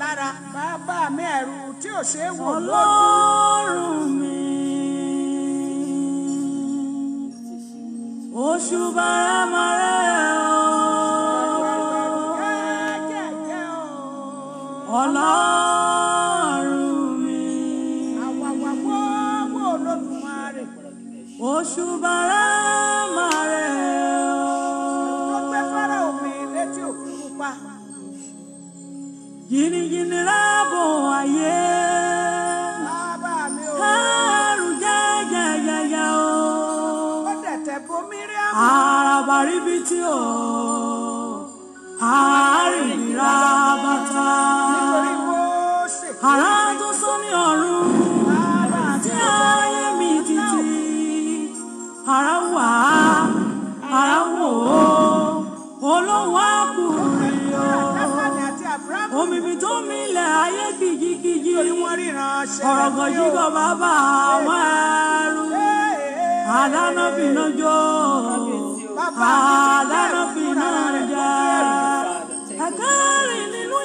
lára bàbá mi ẹ̀rù tí ò ṣe é wò Ọlọ́run mi oṣù bàrámàrẹ́ Ọlọ́run mi àwàwàwọ́ Olódùmarè oṣù bàrámàrẹ́ ló gbé Fáráò mi létí òkun pupa. Jìnnìjìnnì rábò ayé Bàbá mi ò kárù jẹ́jẹ́jẹ́jẹ́ o. ó tẹ̀tẹ̀ bomi rí àmọ́. Àràbàríbítí o àárìnrà bàtà Nítorí Mósè àrà tó sọ ní ọ̀run tí ayé mi títí àrà wà àrà wò ó olóhùn àkùrẹ́ o omi mi tó milẹ̀ ayé kìjikìji ọ̀rọ̀gàn jígọ̀ bàbá àwọn ẹrú àdáná fìnà jó àdáná fìnà jà ẹ̀kẹ́rì nínú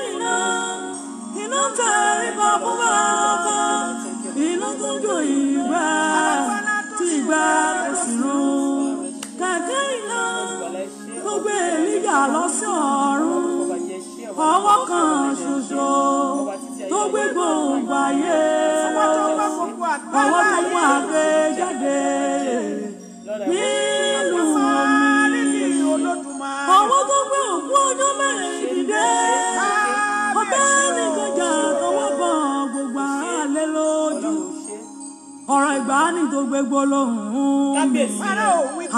iná tẹ̀rí bá fún bàbá iná tó jó ìgbà tí ìgbà kò sì rún kẹ̀kẹ́ iná tó gbé Èlíjà lọ sí ọ̀run ọwọ́ kan ṣoṣo tó gbé gbòǹgbò ayé ọwọ́ tó mú àgbẹ̀ jáde nínú omi ọwọ́ tó gbé òkú ọjọ́ mẹ́rin dìde ọbẹ̀ nìkanjà tọwọ́ bọ̀ gbogbo àlẹ́ lójú ọ̀rọ̀ ìgbàanì tó gbé gbólóhùn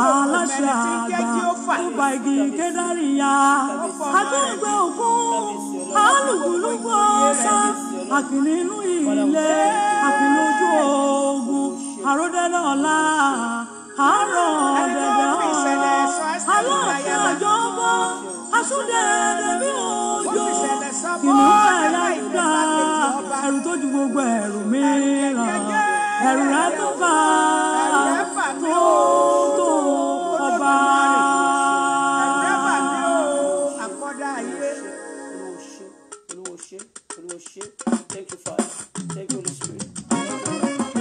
aláṣẹ àgbà tó bá igi Kédárì ya agbẹ́gbẹ́ òkú alùpùpù ọ̀sá àkìní inú ilé àkìní ojú ogun àròdẹ́lẹ̀ ọ̀la àárọ̀ ọ̀dẹ̀dẹ̀ ọ̀la aláàfin àjọbọ asúndẹ̀ẹ̀dẹ̀ bí òjò kìnìún ẹ̀yà Júdà ẹ̀rù tó ju gbogbo ẹ̀rù mìíràn ẹ̀rù rẹ̀ tó bá tó ọba. Thank you, Father. Thank you, Holy Spirit.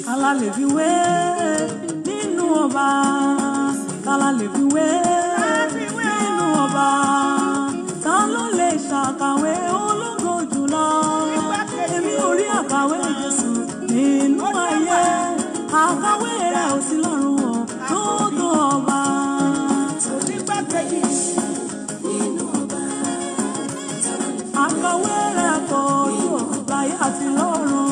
Kálá lè fi wé nínú ọba, kálá lè fi wé nínú ọba, ta ló lè ṣàkàwé ológo jùlọ? Èmi ò rí àkàwé Jésù nínú ayé, àkàwé rẹ̀ ò sí lọ́run o, tó tó ọba. Àkàwé rẹ̀ kò tó láyé àti lọ́run.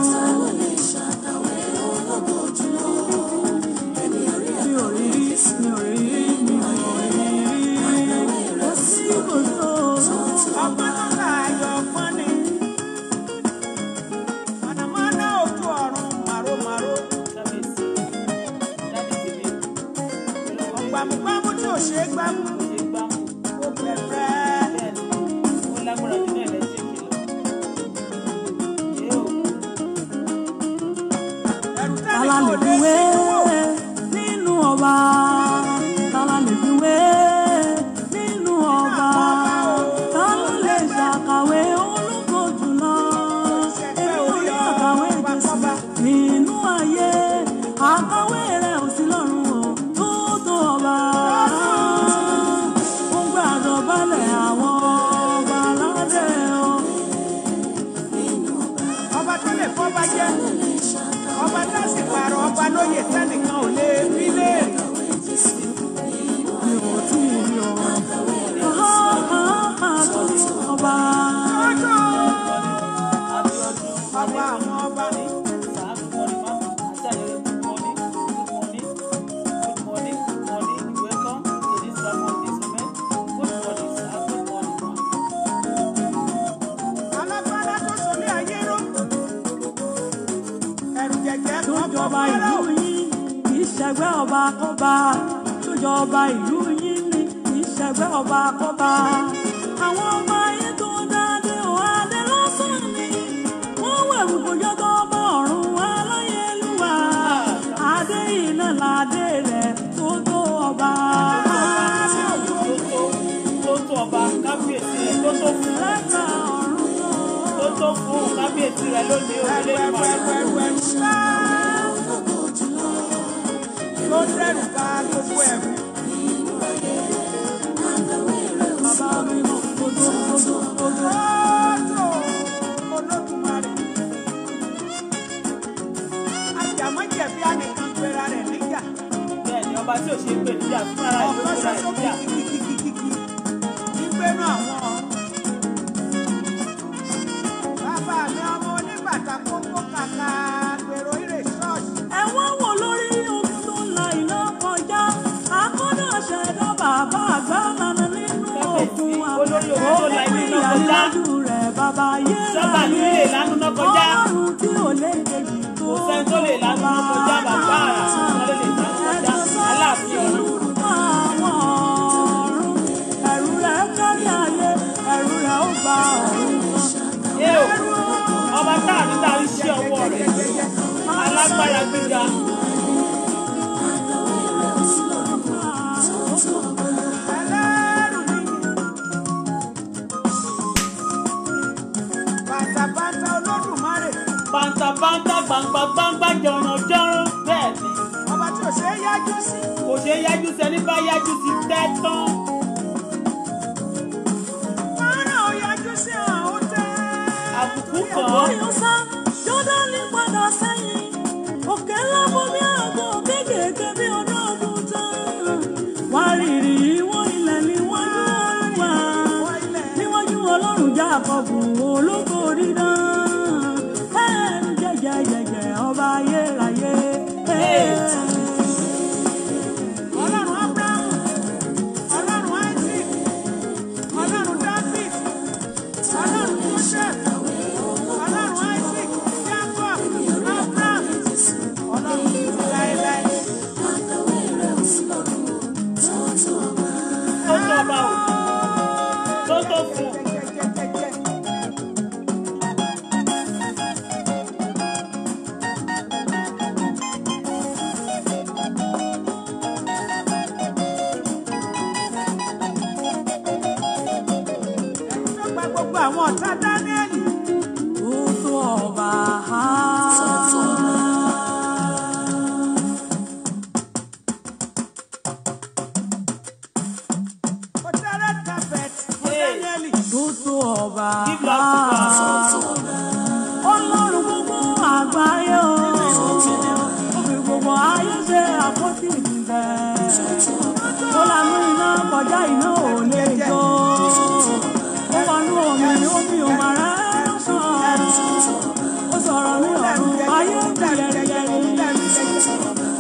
Kálá lè fi wé nínú ọba, kálá lè fi wé nínú ọba, ta ló lè ṣàkàwé ológo jùlọ? Èmi ò rí àkàwé Jésù nínú ayé, àkàwé rẹ̀ ò sí lọ́run o, tó tó ọba. Ó gbàdọ̀ balẹ̀ àwọn ọba aládé o. Ọba tó lè fọ́ba jẹ́ ọba tá sì pààrọ̀ ọba lóye tẹ́nìkan ò lè fi léèrè. Mi ò tí ì rí ọba. Ọba. Ọba àwọn ọba ni. Alágbára tó sọlé ayé ró. Ẹ̀rù jẹ̀jẹ̀ kan bọ́ Ìjọba ìlú yín kì í ṣẹgbẹ́ ọba kọ́ba. Ìjọba ìlú yín ni kì í ṣẹgbẹ́ ọba kọ́ba. Àwọn ọba ayé tó dáadé ò adé lọ́sàn ni. bẹ̀rù bójá tó bọ̀ ọ̀run aláyélúwà. Adé iná ládé rẹ̀ tó tó ọba. Tó tó ọba kábíyèsí rẹ̀ tó tó fún. Lẹ́tà ọ̀run náà. Tó tó fún kábíyèsí rẹ̀ lónìí orílẹ̀-èdè wa. Ló dẹ́rù bá gbogbo ẹ̀rù. Bàbá mi mọ̀ kodo. Olódùmarè. Àjàmọ́jẹ̀bí ànìkan pera rẹ̀ níjà. Bẹ́ẹ̀ni ọba tí ò ṣe é pè níjà fún ara ìlú Ọ̀pọ̀ pera ṣoṣo níjà. kìkìkìkìkì nígbẹ́nu àwọn. Bàbá mi ọmọ oníbàtà kókó kàkà gbèrò ìrè ṣọ́ọ̀ṣì. Ẹ̀wọ̀n wò lórí ogun tó ń la iná kọjá. Akọ́dà ṣẹ̀dá bàbá àgbà lànà nínú òkun olórí ogun tó la iná kọjá. ìyàlójú rẹ̀ bàbá yé Sọ́ba ní lè lánú náà kọjá. Ọlọ́run tí ò lè kejì tó. Kò sẹ́ni tó lè lánú náà kọjá bàbá àrà tí wọ́n lè lánú kọjá. Aláàfin ọ̀run. Ẹ̀rù rẹ̀ kárí ayé, ẹ̀rù rẹ̀ ó gba ọ̀run kan. Ẹ o, ọba táàrí táàrí sí ọwọ́ rẹ̀. Alágbára gbíga. Ẹlẹ́rù níyì. Bàtàbàtà Olódùmarè. Bàǹtàbàǹtà gbàǹgbàǹgbà jọ̀rọ̀jọ̀rọ̀ bẹ́ẹ̀ ni. Ọba tí ò ṣe é yájú sí. Kò ṣeé yájú sẹ́ni bá yájú ti tẹ́ tán. Fọ́nrán ò yájú sí àwọn tẹ́. Àbùkù kàn án. Bóyá sá, Jọ́dánì padà sẹ́yìn. Òkè ńlá bomi àgọ́ kéékèèké bí ọdún ọdún tán. Wá rírì ìwọ̀n ilẹ̀ níwájú Olúwa. Níwájú Ọlọ́run Jákọ́bù ológo dídán. Ẹ̀ẹ́n jẹ́jẹ́jẹ́jẹ́ ọba ayérayé. Ọlọ́run Ábúráhámù, Ọlọ́run Isaac, Ọlọ́run David, Ọlọ́run Joseph, Ọlọ́run Isaac, Jacob, Abraham, Ọlọ́run títí láéláé. Tó tó ọba o. Tó tó fún. Jẹ́jẹ́jẹ́jẹ́. Ẹ̀rù tó gba gbogbo àwọn ọ̀tá Dáníẹ́lì. Tó tó ọba. Ó tẹ́ red carpet fún Dáníẹ́lì. Tó tó ọba. Give love to God. Ọlọ́run gbogbo àgbáyé o. Ó fi gbogbo ayé ṣe àpótí ìdìbẹ̀. Ó lanú iná kọjá iná ò lè jó. Ó wọnú omi ní omi ò máa rẹ́ sàn. Ó sọ̀rọ̀ ní ọ̀run ayé kú yẹ̀rìyẹ̀rì.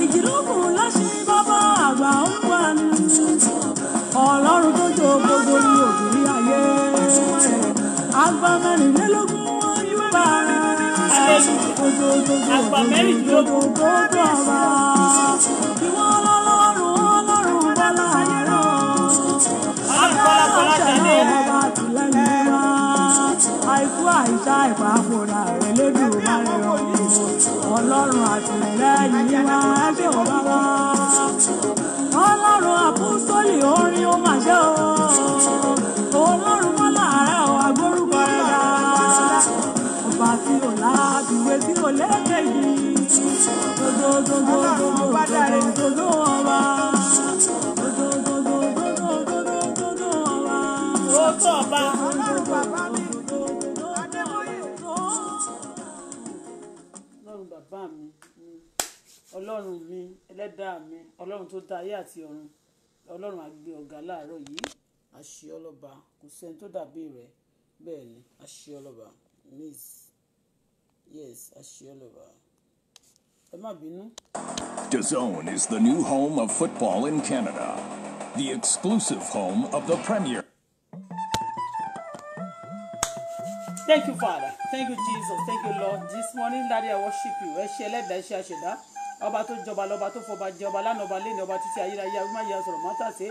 Ìjìlókùn láṣẹ bàbá àgbà Olúwa ni. Ọlọ́run tó jó gbogbo ní òbí ayé. Àgbà mẹ́rìnlélógún wọn yóò bá rẹ̀. Àgbà mẹ́rìndínlógún. Tó tó ọba. Ìwọ Ọlọ́run Ọlọ́run bọ́lá àárọ̀. Bọ́lá tẹ̀lé. Ọba àtìlẹ́yìn wa. Àìkú àìsá ìpapòdà rẹ̀ lédùn bá rẹ̀ o. Ọlọ́run àtìlẹ́yìn wa ẹgbẹ́ ọba wa. Ọlọ́run àpọ́sítélì orin ó mà ṣe o. Ọlọ́run bọ́lá àárẹ̀ o agbórúkọ rẹ̀ dá. Ọba tí ò láàbìwé tí ò lékè yìí. Dodo ọba. Tó tó ọba. Ọlọ́run bàbá mi. Adébóyè. Ọlọ́run bàbá mi. Ọlọ́run mi, ẹlẹ́dàá mi, Ọlọ́run tó dá ayé àti ọ̀run. Ọlọ́run àgbẹ̀ ọ̀gá láàárọ̀ yìí. Àṣẹ ọlọ́ba. Kò sẹ́ni tó dàbí rẹ̀. Bẹ́ẹ̀ ni, àṣẹ ọlọ́ba. Miss. Yes, àṣẹ ọlọ́ba. Ẹ má bínú. DAZN is the new home of football in Canada, the exclusive home of the Premier. Thank you, Father. Thank you, Jesus. Thank you, Lord. This morning, Daddy, I worship you. Ẹ ṣé ẹlẹ́dàá, ẹ ṣé àṣẹ̀dá. Ọba tó jọba lọ́ba tó fọba jẹ ọba lánàá ọba lẹ́nu ọba títí ayérayé awímáyé sọ̀rọ̀ mọ́tàṣe.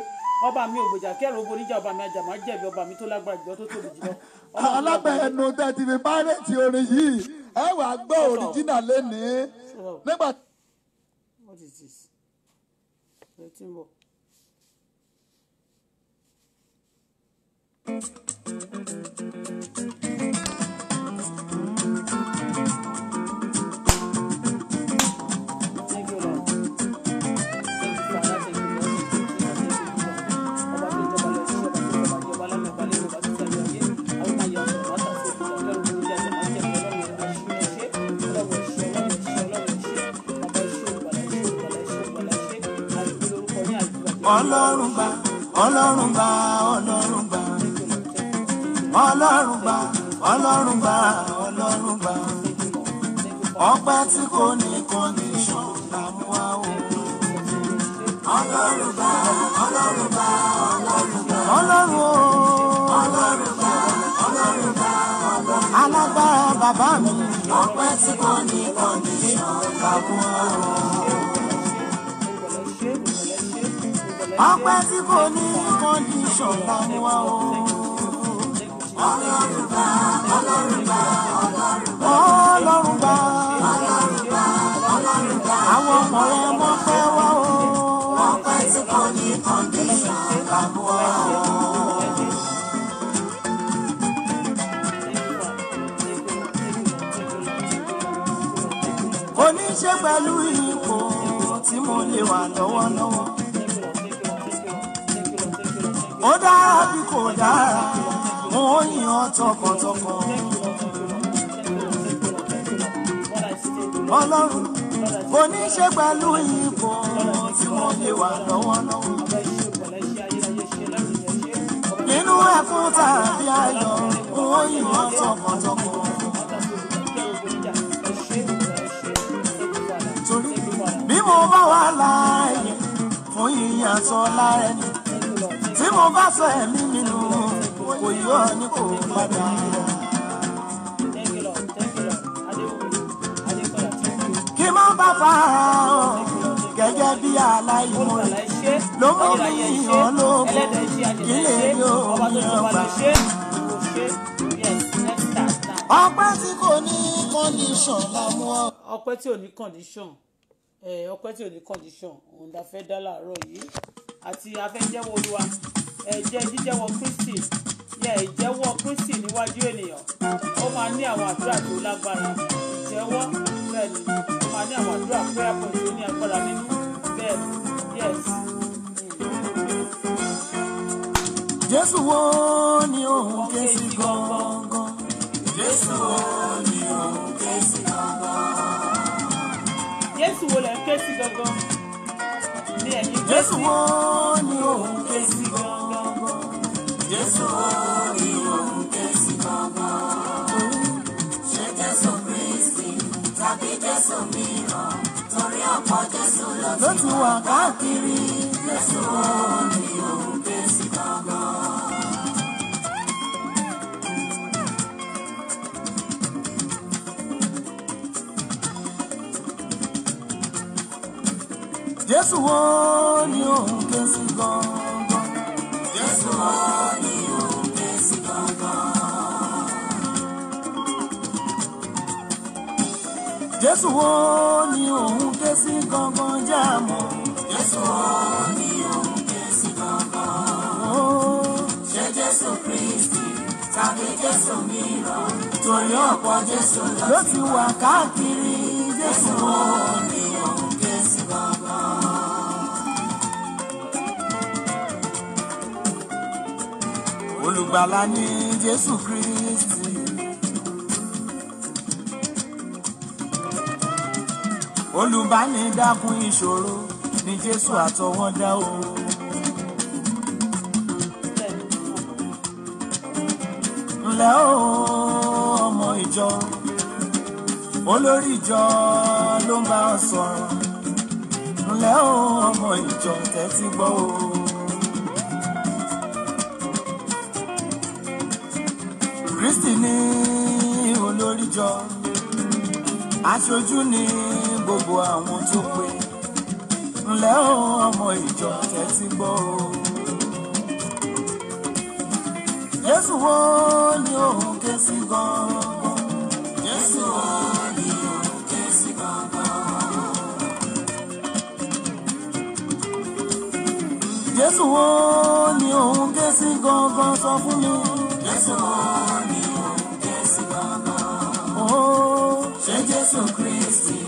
Ọba mi ògbèjà kẹ́rù ogun oníjà ọba mi àjàmá jẹ̀bi ọba mi tó lágbára jùlọ tó tóbi jùlọ. Alábẹ̀ẹ́nu tẹ́tí fi párẹ́tì orin yìí ẹ wà gbọ́ original lénìí nígbà. What is this? Letting go. Ọlọ́run gbà, Ọlọ́run gbà, Ọlọ́run gbà. Ọlọ́run gbà, Ọlọ́run gbà, Ọlọ́run gbà. Ọpẹ́ tí kò ní condition là mú wá o. Ọlọ́run gbà, Ọlọ́run gbà, Ọlọ́run gbà. Ọlọ́run o. Ọlọ́run gbà, Ọlọ́run gbà, Ọlọ́run gbà. Alágbára bàbá mi. Ọpẹ́ tí kò ní condition là mú wá o. Ọpẹ́ tí kò ní condition là mú wá o. Ọlọ́run gbà, Ọlọ́run gbà, Ọlọ́run gbà, Ọlọ́run gbà, Ọlọ́run gbà. Àwọn ọmọ rẹ mọ́ fẹ́ wá o. Ọpẹ́ tí kò ní condition là mú wá o. Oníṣẹ́ pẹ̀lú ipò tí mo lè wà lọ́wọ́lọ́wọ́. Ó dára bí kò dára, mo yìn ọ́ tọkàntọkàn. Ọlọ́run kò ní ṣe pẹ̀lú ipò tí mo lè wà lọ́wọ́lọ́wọ́. Nínú ẹkún tàbí ayọ̀, mo yìn ọ́ tọkàntọkàn. Torí bí mo bá wà láàyè fún yìnyín àtọ́lá ẹni. Tí mo bá sọ ẹ̀mí mi nù, kò yọ ní kò padà. Kí má bá fara hàn gẹ́gẹ́ bí aláìmoore ló mú mi yàn lóko kí lè rí omi ọgbà. Ọpẹ́ tí kò ní condition la mú ọ. Ọpẹ́ tí ò ní condition, ọpẹ́ tí ò ní condition òun la fẹ́ dá láàárọ̀ yìí. Àti afẹ́jẹ́wọ́ Olúwa ẹ̀jẹ̀ jíjẹ́wọ́ Kristi yẹ ìjẹ́wọ́ Kristi níwájú ènìyàn ó máa ní àwọn àdúrà tó lágbára ìjẹ́wọ́ bẹ́ẹ̀ ni ó máa ní àwọn àdúrà prayer point tó ní agbára nínú bẹ́ẹ̀ ni yes. Jésù wo ni òun ké sí gangan? Jésù wo ni òun ké sí gangan? Jésù wo lẹ̀ ń ké sí gangan? Jésù wo ni òun ké sí gangan? Jésù wo ni òun ké sí gangan? Ṣé Jésù Kristi tàbí Jésù mìíràn? Torí ọ̀pọ̀ Jésù ló ti wà káàkiri. Jésù wo ni òun ké sí gangan? Jésù wo ni òun ké sí gangan? Jésù wo ni òun ké sí gangan? Jésù wo ni òun ké sí gangan jáàmù? Jésù wo ni òun ké sí gangan? Ṣé Jésù Kristi tàbí Jésù mìíràn? Torí ọ̀pọ̀ Jésù ló ti wà káàkiri. Jésù wo ni òun ké sí gangan? Olùgbàlà ni Jésù Kristi. Olùbánidákun ìṣòro ni Jésù àtọwọ́dá o. Ǹlẹ́ o ọmọ ìjọ, olórí ìjọ ló ń bá ọ sọ̀rọ̀. Ǹlẹ́ o ọmọ ìjọ tẹ́tí gbọ́ o. Kristi ni olórí ìjọ, aṣojú ni gbogbo àwọn tó pé. Ǹlẹ́ o ọmọ ìjọ tẹ́tí gbọ́ o. Jésù wo ni òun ké sí gan-an? Jésù wo Jésù wo ni òun ké sí gangan sọ fún mi. Jésù wo ni òun ké sí gangan. Ṣé Jésù Kristi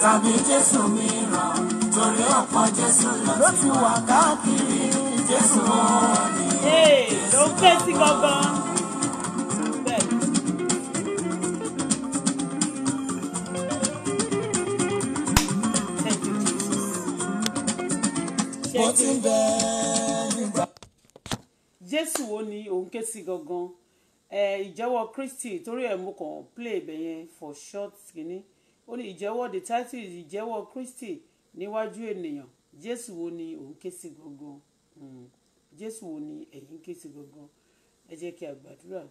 tàbí Jésù mìíràn? Torí ọ̀pọ̀ Jésù ló ti wà káàkiri. Jésù wo ni ló ń ké sí gangan. bó ti ń bẹ nígbà. Jésù wo ni òun ké sí gangan? Ìjẹ́wọ́ Kristi, torí ẹ̀ mo kàn play ibẹ̀ yẹn for short kìíní. Ó ní ìjẹ́wọ́, the title is ìjẹ́wọ́ Kristi níwájú ènìyàn. Jésù wo ni òun ké sí gangan? Jésù wo ni ẹ̀yin ké sí gangan? Ẹ jẹ́ kí a gbàdúrà.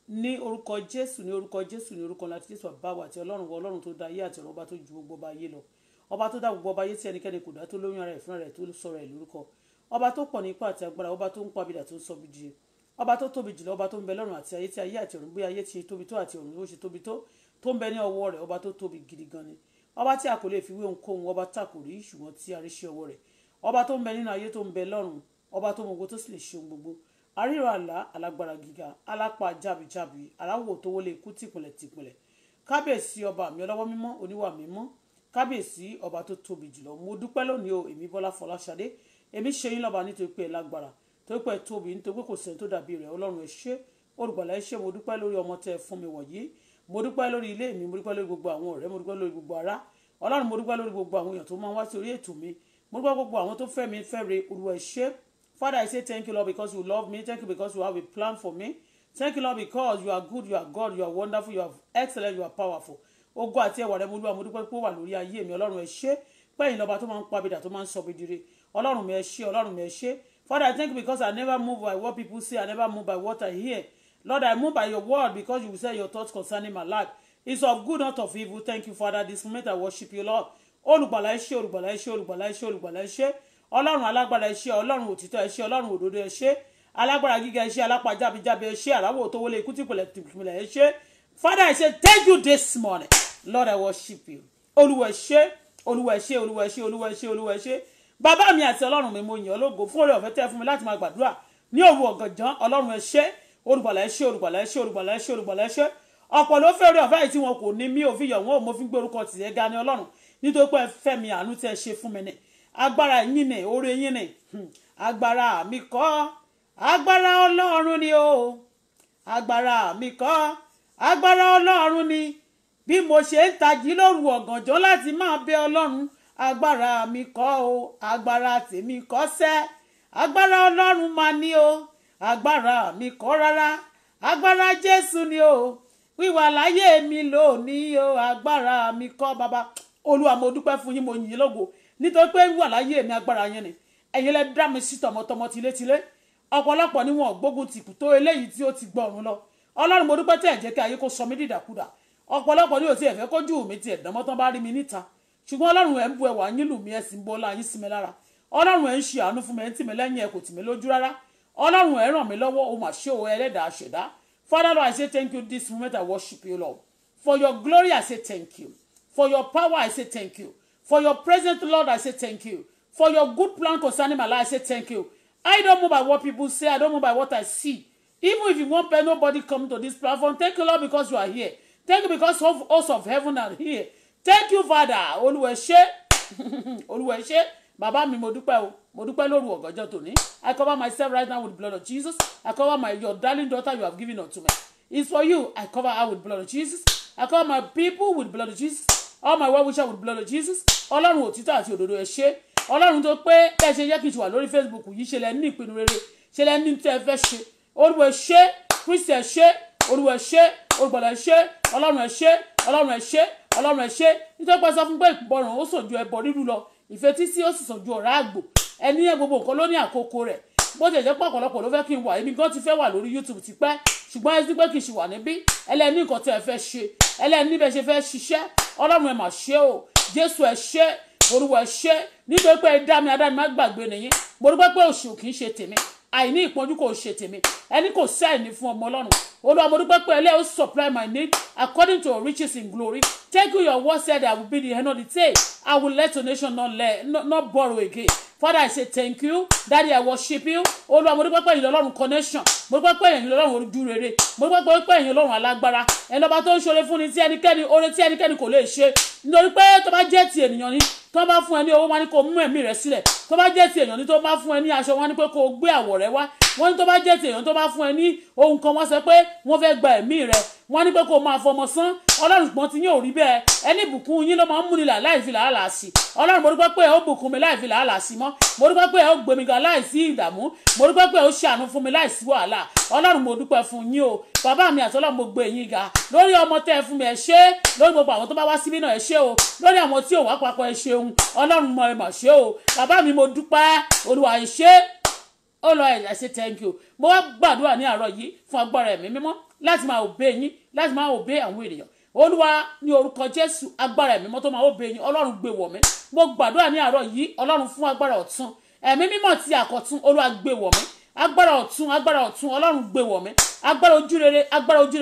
Ní orúkọ Jésù, ní orúkọ Jésù, ní orúkọ láti Jésù àbáwá àti Ọlọ́run tó dá ayé àti ọ̀run, ọba tó ju gbogbo ọba ayé lọ, ọba tó dá gbogbo ọba ayé tí ẹnikẹ́ni kò dá, tó lóyún ara ẹ̀ fúnra rẹ̀, tó sọ̀rọ̀ ẹ̀ lórúkọ, ọba tó pọ̀ ní ipá àti agbára, ọba tó ń pa abidà tó ń sọ bìdì, ọba tó tóbi jùlọ, ọba tó ń bẹ lọ́run àti ayé tí ayé àti ọ̀run, bí ayé ti tóbi tó àti ọ̀run ó ṣe tóbi tó ń bẹ ní ọwọ́ rẹ̀, ọba tó tóbi gidi gan ni, ọba tí a kò lè fi wé ohunkóhun, ọba tá kò rí ṣùgbọ́n tí a rí ṣe ọwọ́ rẹ̀, ọba tó ń bẹ nínú ayé tó ń bẹ lọ́run, ọba tó mọ gbogbo tó sì lè ṣe ohun gbogbo, àríra àlá, alágbára gíga, alápá jábìjábì, aláwò tó wọlé ikú tìpìlẹ̀, kábíyèsí ọba mi ọlọ́wọ́ mímọ́, oníwà mímọ́, kábíyèsí ọba tó tóbi jùlọ. Mo dúpẹ́ lónìí o, èmi Bọ́lá Fọláṣadé, èmi ṣe yín lọ́ba nítorí pé ẹ lágbára, torí pé ẹ tóbi, nítorí pé kò sẹ́ni tó dàbí rẹ̀. Ọlọ́run ẹ ṣé, olùgbàlà ẹ ṣé. Mo dúpẹ́ lórí ọmọ tẹ́ ẹ fún mi wọ̀nyí, mo dúpẹ́ lórí ilé mi, mo dúpẹ́ lórí gbogbo àwọn ọ̀rẹ́, mo dúpẹ́ lórí gbogbo ará. Ọlọ́run, mo dúpẹ́ lórí gbogbo àwọn èèyàn tó máa ń wá sí orí ètò mi, mo dúpẹ́ gbogbo àwọn tó fẹ́ mi fẹ́re. Olúwa ẹ ṣé. Father, I say thank you, Lord, because you love me. Thank you because you have a plan for me. Thank you, Lord, because you are good, you are God, you are wonderful, you are excellent, you are powerful. Ògo àti ẹwà rẹ mo Olúwa, mo dúpẹ́ pé ó wà lórí ayé mi. Ọlọ́run ẹ ṣé, pé ẹ̀yin lọ́ba tó máa ń pa abidà tó máa ń sọ bidire. Ọlọ́run mi ẹ ṣé, Ọlọ́run mi ẹ ṣé. Father, I thank you because I never move by what people say, I never move by what I hear. Lord, I move by your word because you will say your thoughts concerning my life. It's of good, not of evil. Thank you, Father. This moment I worship you, Lord. Olùgbàlà ẹ ṣé, olùgbàlà ẹ ṣé, olùgbàlà ẹ ṣé, olùgbàlà ẹ ṣé. Ọlọ́run alágbára ẹ ṣé, Ọlọ́run òtítọ́ ẹ ṣé, Ọlọ́run òdodo ẹ ṣé, alágbára gíga ẹ ṣé, alápá jábíjábí ẹ ṣé, àráwọ̀ tó wọlé ikú tìpìlẹ̀ ẹ ṣé. Father, I say thank you this morning. Lord, I worship you. Olúwa ẹ ṣé, Olúwa ẹ ṣé, Olúwa ẹ ṣé, Olúwa ẹ ṣé, Olúwa ẹ ṣé. Bàbá mi àti Ọlọ́run mi, mo yìn ọ́ lógo fún oore ọ̀fẹ́ tẹ́ fún mi láti máa gbàdúrà ní òru ọ̀gànjọ́. Ọlọ́run ẹ ṣé, olùgbàlà ẹ ṣé, olùgbàlà ẹ ṣé, olùgbàlà ẹ ṣé, olùgbàlà ẹ ṣé. Ọ̀pọ̀ ló fẹ́ oore ọ̀fẹ́ yìí tí wọn kò ní, mí ò fi yọ̀ wọ́n ò mo fi gbé orúkọ tìrẹ ga ní Ọlọ́run, nítorí pé ẹ fẹ́ mi, àánú tẹ́ ṣe fún mi ni. Agbára yín ni, oore yín ni. Agbára mi kọ́, agbára Ọlọ́run ni o. Agbára mi kọ́, agbára Ọlọ́run ni. Bí mo ṣe ń tají lóru ọ̀gànjọ́ láti máa bẹ Ọlọ́run, agbára mi kọ́ o, agbára tèmi kọ́ sẹ́. Agbára Ọlọ́run máa ní o, agbára mi kọ́ rárá. Agbára Jésù ni o, wíwà láyé mi lónìí o, agbára mi kọ́. Bàbá Olúwa, mo dúpẹ́ fún yín, mo yìn yín lógo, nítorí pé wíwà láyé mi agbára yẹn ni. Ẹ̀yin lẹ dá mi sí tọmọtọmọ tilétilé. Ọ̀pọ̀lọpọ̀ ni wọn gbógun tìkù tó eléyìí tí ó ti gbọ̀run lọ. Ọlọ́run, mo dúpẹ́ tẹ́ ẹ jẹ́ kí ayé kó sọ mí dìdàkudà. Ọ̀pọ̀lọpọ̀ ni ò tí ẹ fẹ́ kójú mi ti ẹ̀dánmọ́ tán bá rí mi níta. Ṣùgbọ́n Ọlọ́run ẹ̀ ń bu ẹwà yín lù mí, ẹ sì ń bu ọlá yín sí mi lára. Ọlọ́run ẹ̀ ń ṣe àánú fún mi, ẹ̀ ń tì mí lẹ́yìn, ẹ kò tì mí lójú rárá. Ọlọ́run ẹ̀ ràn mí lọ́wọ́, ó mà ṣe o ẹlẹ́dàá ṣẹ̀dá. Father, Lord, I say thank you this moment. I worship you, Lord. For your glory, I say thank you. For your power, I say thank you. For your presence, Lord, I say thank you. For your good plan concerning my life, I say thank you. I don't move by what people say. I don't move by what I see. Even if you won't pay nobody come to this platform, thank you, Lord, because you are here. Thank you because of us of heaven are here. Thank you, Father. Olúwa ẹ ṣé. Olúwa ẹ ṣé. Bàbá mi, mo dúpẹ́ o. Mo dúpẹ́ lóru ọ̀gànjọ́ tòní. I cover myself right now with the blood of Jesus. I cover your darling daughter you have given unto me. It's for you. I cover her with the blood of Jesus. I cover my people with the blood of Jesus. All my well wishes with the blood of Jesus. Ọlọ́run òtítọ́ àti òdodo ẹ ṣé. Ọlọ́run tó pé bẹ́ẹ̀ ṣe yẹ kí n ṣe wà lórí Facebook yìí, ṣe lẹ ní ìpinnu rere, ṣe lẹ ní tẹ́ ẹ fẹ́ ṣe. Olúwa ẹ ṣé, Kristi ẹ ṣé, Olúwa ẹ ṣé, olùgbàlà ẹ ṣé, Ọlọ́run ẹ ṣé, Ọlọ́run ẹ ṣé, Ọlọ́run ẹ ṣé. Nítorí pé sọ fún pé ìgbọràn ó sàn ju ẹbọ rírú lọ, ìfetísí ó sì sàn ju ọ̀rá àgbò. Ẹni yẹn gbogbo nǹkan ló ní àkókò rẹ̀. Bó ti jẹ́ pé ọ̀pọ̀lọpọ̀ ló fẹ́ kí n wà, èmi gan ti fẹ́ wà lórí YouTube ti pẹ́, ṣùgbọ́n ẹ ti pé kì í ṣe wà níbí. Ẹlẹ́ni nǹkan tí ẹ fẹ́ ṣe, ẹlẹ́ni bẹ́ẹ̀ ṣe fẹ́ ṣiṣẹ́. Ọlọ́run ẹ mà ṣe o, Jésù ẹ ṣé, Olúwa ẹ ṣé. Nítorí pé ẹ dá mi má gbàgbé nìyí. Mo dúpẹ́ pé òṣù kì í ṣe tèmi. àìní ìpọ́njú kò ṣe tèmi ẹni kò sí àìní fún ọmọ ọlọ́run olúwa mo dúpẹ́ pé ẹlẹ́ ó supply my need according to your riches in glory take you your word said I will be the end of the day I will let your nation not borrow again. Father, I say thank you. Daddy, I worship you. Olúwa mo dúpẹ́ pé ẹ̀yin lọ́lọ́run connection. Mo dúpẹ́ pé ẹ̀yin lọ́lọ́run ojú rere. Mo dúpẹ́ pé ẹ̀yin lọ́lọ́run alágbára. Ẹni ọba tó ń ṣoore fún ni tí ẹnikẹ́ni oore tí ẹnikẹ́ni kò lè ṣe. Nítorí pé tó bá jẹ́ ti ènìyàn ni tó bá fún ẹ ní owó wọ́n ní kó mú ẹ̀mí rẹ sílẹ̀. Tó bá jẹ́ ti ènìyàn ni tó bá fún ẹ ní aṣọ wọ́n ní pé kó gbé àwọ̀ rẹ wá. Wọ́n ní tó bá jẹ́ ti ènìyàn tó bá fún ẹ ní ohun kan wọ́n sọ pé wọ́n fẹ́ gba ẹ̀mí rẹ. Wọ́n ní pé kó máa fọmọ sán. Ọlọ́run gbọ́n ti yín ò rí bẹ́ẹ̀. Ẹni ìbùkún yín ló máa ń múni láì fi làálàá sí. Ọlọ́run mo dúpẹ́ pé ó bùkún mi láì fi làálàá sí mọ́. Mo dúpẹ́ pé ó gbé mi ga láì sí ìdààmú. Mo dúpẹ́ pé ó ṣàánú fún mi láì sí wàhálà. Ọlọ́run mo dúpẹ́ fún yín o. Bàbá mi àti Ọlọ́run mo gbé yín ga. Lórí ọmọ tẹ́ ẹ fún mi ẹ ṣé. Lórí gbogbo àwọn tó bá wá síbí náà ẹ ṣé o. Lórí àwọn tí ò wá papọ̀ ẹ ṣeun. Ọlọ́run mọ ẹ mà ṣé o. Bàbá mi mo dúpẹ́. Olúwa ẹ ṣé. Oh Lord, I say thank you. Mo wá gbàdúrà ní àárọ̀ yìí fún agbára ẹ̀mí mímọ́ láti máa obey yín, láti máa obey àwọn ènìyàn. Olúwa ní orúkọ Jésù agbára ẹ̀mí mímọ́ tó máa obey yín. Ọlọ́run gbé wọ̀ mí. Mo gbàdúrà ní àárọ̀ yìí Ọlọ́run fún agbára ọ̀tun. Ẹ̀mí mímọ́ tí àkọ̀tun Olúwa gbé wọ̀ mí. Agbára ọ̀tun Ọlọ́run gbé wọ̀ mí. Agbára ojúrere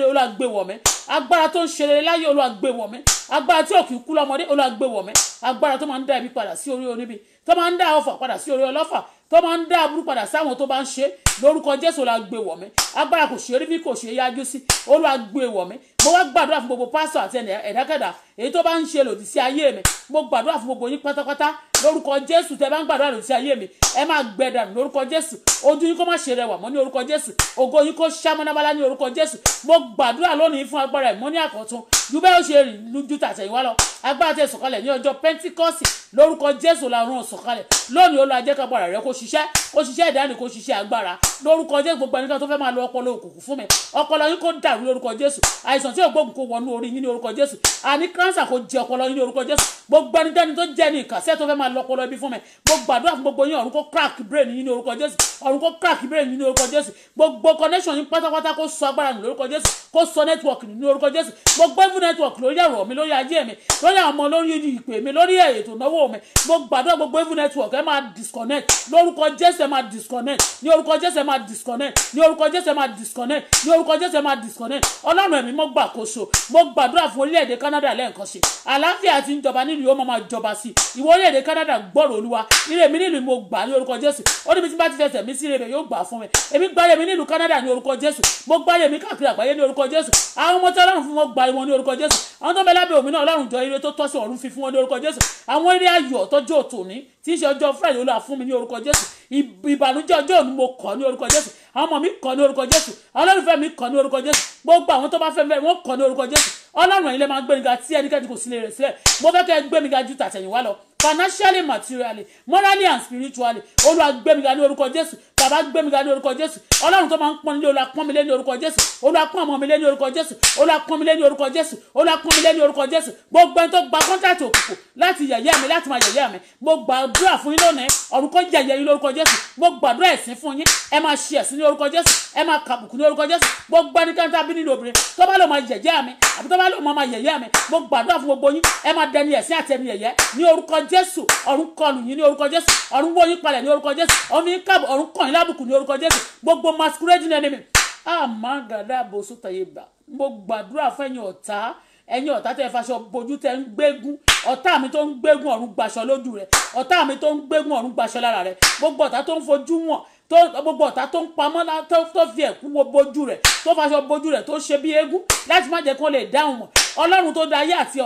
Olúwa gbé wọ̀ mí. Agbára tó ń ṣe rere láyé Olúwa gbé wọ̀ mí. Agbára tí ò kì í kú lọ́mọdé Olúwa gbé wọ̀ mí. Agbára tó máa ń dá ibi padà sí orí oníbi, tó máa ń dá ọfà padà sí orí ọlọ́fà, tó máa ń dá aburú padà sáwọn tó bá ń ṣe lórúkọ Jésù Olúwa gbé wọ̀ mí. Agbára kò ṣe rí bí kò ṣe yájú sí Olúwa gbé wọ̀ mí. Mo wá gbàdúrà fún gbogbo pásítọ̀ àti ẹ̀dákẹ́dà èyí tó bá ń ṣe lòdì sí ayé mi. Mo gbàdúrà fún gbogbo yín pátápátá lórúkọ Jésù tẹ́ bá ń gbàdúrà lòdì sí ayé mi ẹ máa gbẹ dànù lórúkọ Jésù. Ojú yín kó má ṣe rẹwà mọ́ ní orúkọ Jésù. Ògo yín kó ṣámọ́nábálá ní orúkọ Jésù. Mo gbàdúrà lónìí fún agbára ìmọ̀ ní àkọ́tún ju bẹ́ẹ̀ ó ṣe rìn lójú tàtẹ̀yìnwá lọ. Agbára tẹ́ sọ̀kalẹ̀ ní ọjọ́ Pentikọ́sì lórúkọ Jésù la rán sọ̀kalẹ̀ lónìí Olúwa jẹ́ kágbára rẹ kó ṣiṣẹ́ ìdáni kó ṣiṣẹ́ agbára lórúkọ Jésù. Gbogbo ẹnikẹ́ni tó fẹ́ máa lo ọpọlọ òkùnkùn fún mi ọpọlọ yín kó dàrú lórúkọ Jésù. Àìsàn tí ògbógun kó wọnú orí yín ní orúkọ Jésù. Àní kánsà kó jẹ ọpọlọ yín ní orúkọ Jésù. Gbogbo ẹnikẹ́ni tó jẹ́ ní ìkàsẹ́ tó fẹ́ máa lo ọpọlọ ibi fún mi mo gbàdúrà fún gbogbo yín ọ̀run kó crack brain yín ní orúkọ Jésù. Ọ̀run kó crack brain yín ní orúkọ Jésù. Gbogbo connection yín pátápátá kó sọ agbára nù lórúkọ Jésù. Kó sọ network ní orúkọ Jésù. Gbogbo even network lórí ọ̀rọ̀ mi lórí ayé mi lórí àwọn ọmọ lórí ìpè mi lórí ètò ìnáwó mi mo gbàdúrà gbogbo even network ẹ máa disconnect lórúkọ Jésù. Ẹ máa disconnect ní orúkọ Jésù. Ẹ máa disconnect ní orúkọ Jésù. Ẹ máa disconnect ní orúkọ Jésù. Ẹ máa disconnect. Ọlọ́run ẹ̀mí mo gbàkóso. Mo gbàdúrà fún orílẹ̀-èdè Canada lẹ́ẹ̀kan sí àlàáfíà tí ń jọba nílùú ó máa jọba sí ìwọ orílẹ̀-èdè Canada gbọ́rọ̀ Olúwa ire mi nílùú mo gbà ní orúkọ Jésù. Ó níbi tí bá ti fẹsẹ̀ mi sí ire yóò gbà fún mi. Èmi gbáyé mi nílùú Canada ní orúkọ Jésù. Mo gbáyé mi káàkiri àgbáyé ní orúkọ Jésù. Àwọn ọmọ tí Ọlọ́run fún wọn gba wọn ní orúkọ Jésù. Àwọn tó ń bẹ lábẹ́ omi náà Ọlọ́run jọ ire tó tọ́ sí ọ̀run fi fún wọn ní orúkọ Jésù. Àwọn ire ayọ̀ tọ́jú òtòní tí ń ṣe ọjọ́ Friday Olúwa fún mi ní orúkọ Jésù. Ìbànújẹ́ ọjọ́ òní mo kọ̀ ní orúkọ Jésù. Àwọn ọmọ mi kọ̀ ní orúkọ Jésù. Olólùfẹ́ mi kọ̀ ní orúkọ Jésù. Gbogbo àwọn tó bá fẹ́ fẹ́ wọn kọ̀ ní orúkọ Jésù. Ọlọ́run ilé máa gbé mi ga tí ẹnikẹ́ni kò sí lè rẹ̀ sílẹ̀. Mo fẹ́ kẹ́ gbé mi ga ju tàtẹ̀yìnwá lọ financially, materially, morally and spiritually. Olúwa gbé mi ga ní orúkọ Jésù. Bàbá gbé mi ga ní orúkọ Jésù. Ọlọ́run tó máa ń pọ́n nílé Olúwa pọ́n mi lé ní orúkọ Jésù. Olúwa pọ́n ọmọ mi lé ní orúkọ Jésù. Olúwa pọ́n mi lé ní orúkọ Jésù. Olúwa pọ́n mi lé ní orúkọ Jésù. Gbogbo ẹni tó gba kọ́ńtàtì òkùnkùn láti yẹ̀yẹ́ mi láti máa yẹ̀yẹ́ mi mo gbàdúrà fún yín lónìí ọ̀run kó yẹ̀yẹ́ yín lórúkọ Jésù. Mo gbàdúrà ẹ̀sìn fún yín ẹ máa ṣe ẹ̀sìn ní orúkọ Jésù. Ẹ máa kàbùkù ní orúkọ Jésù. Gbogbo ẹnikẹ́ni tá bí nínú obìnrin tó bá lò máa yẹ̀yẹ́ mi àbí tó bá lò máa yẹ̀yẹ́ mi mo gbàdúrà fún gbogbo yín ẹ máa dẹni ẹ̀sìn àti ẹni yẹ̀yẹ́ ní orúkọ Jésù. Ọ̀run kọlù yín ní orúkọ Jésù. Ọ̀run wó yín palẹ̀ ní orúkọ Jésù. Ọ̀run kàn yín lábùkù ní orúkọ Jésù. Gbogbo masquerade enemy àmàgàdà bòsó tàyèbà mo gbàdúrà fún ẹ̀yin ọ̀tá tẹ́ faṣọ bojú tẹ́ ń gbégún ọ̀tá mi tó ń gbégún ọ̀run gbaṣọ lójú rẹ̀ ọ̀tá mi tó ń gbégún ọ̀run gbaṣọ lára rẹ̀ gbogbo ọ̀tá tó ń fojú wọn gbogbo ọ̀tá tó ń pamọ́ tó fi ẹ̀kú wo bojú rẹ̀ tó faṣọ bojú rẹ̀ tó ṣe bí eégún láti má jẹ́ kó lè dáhùn mọ́ Ọlọ́run tó dá ayé àti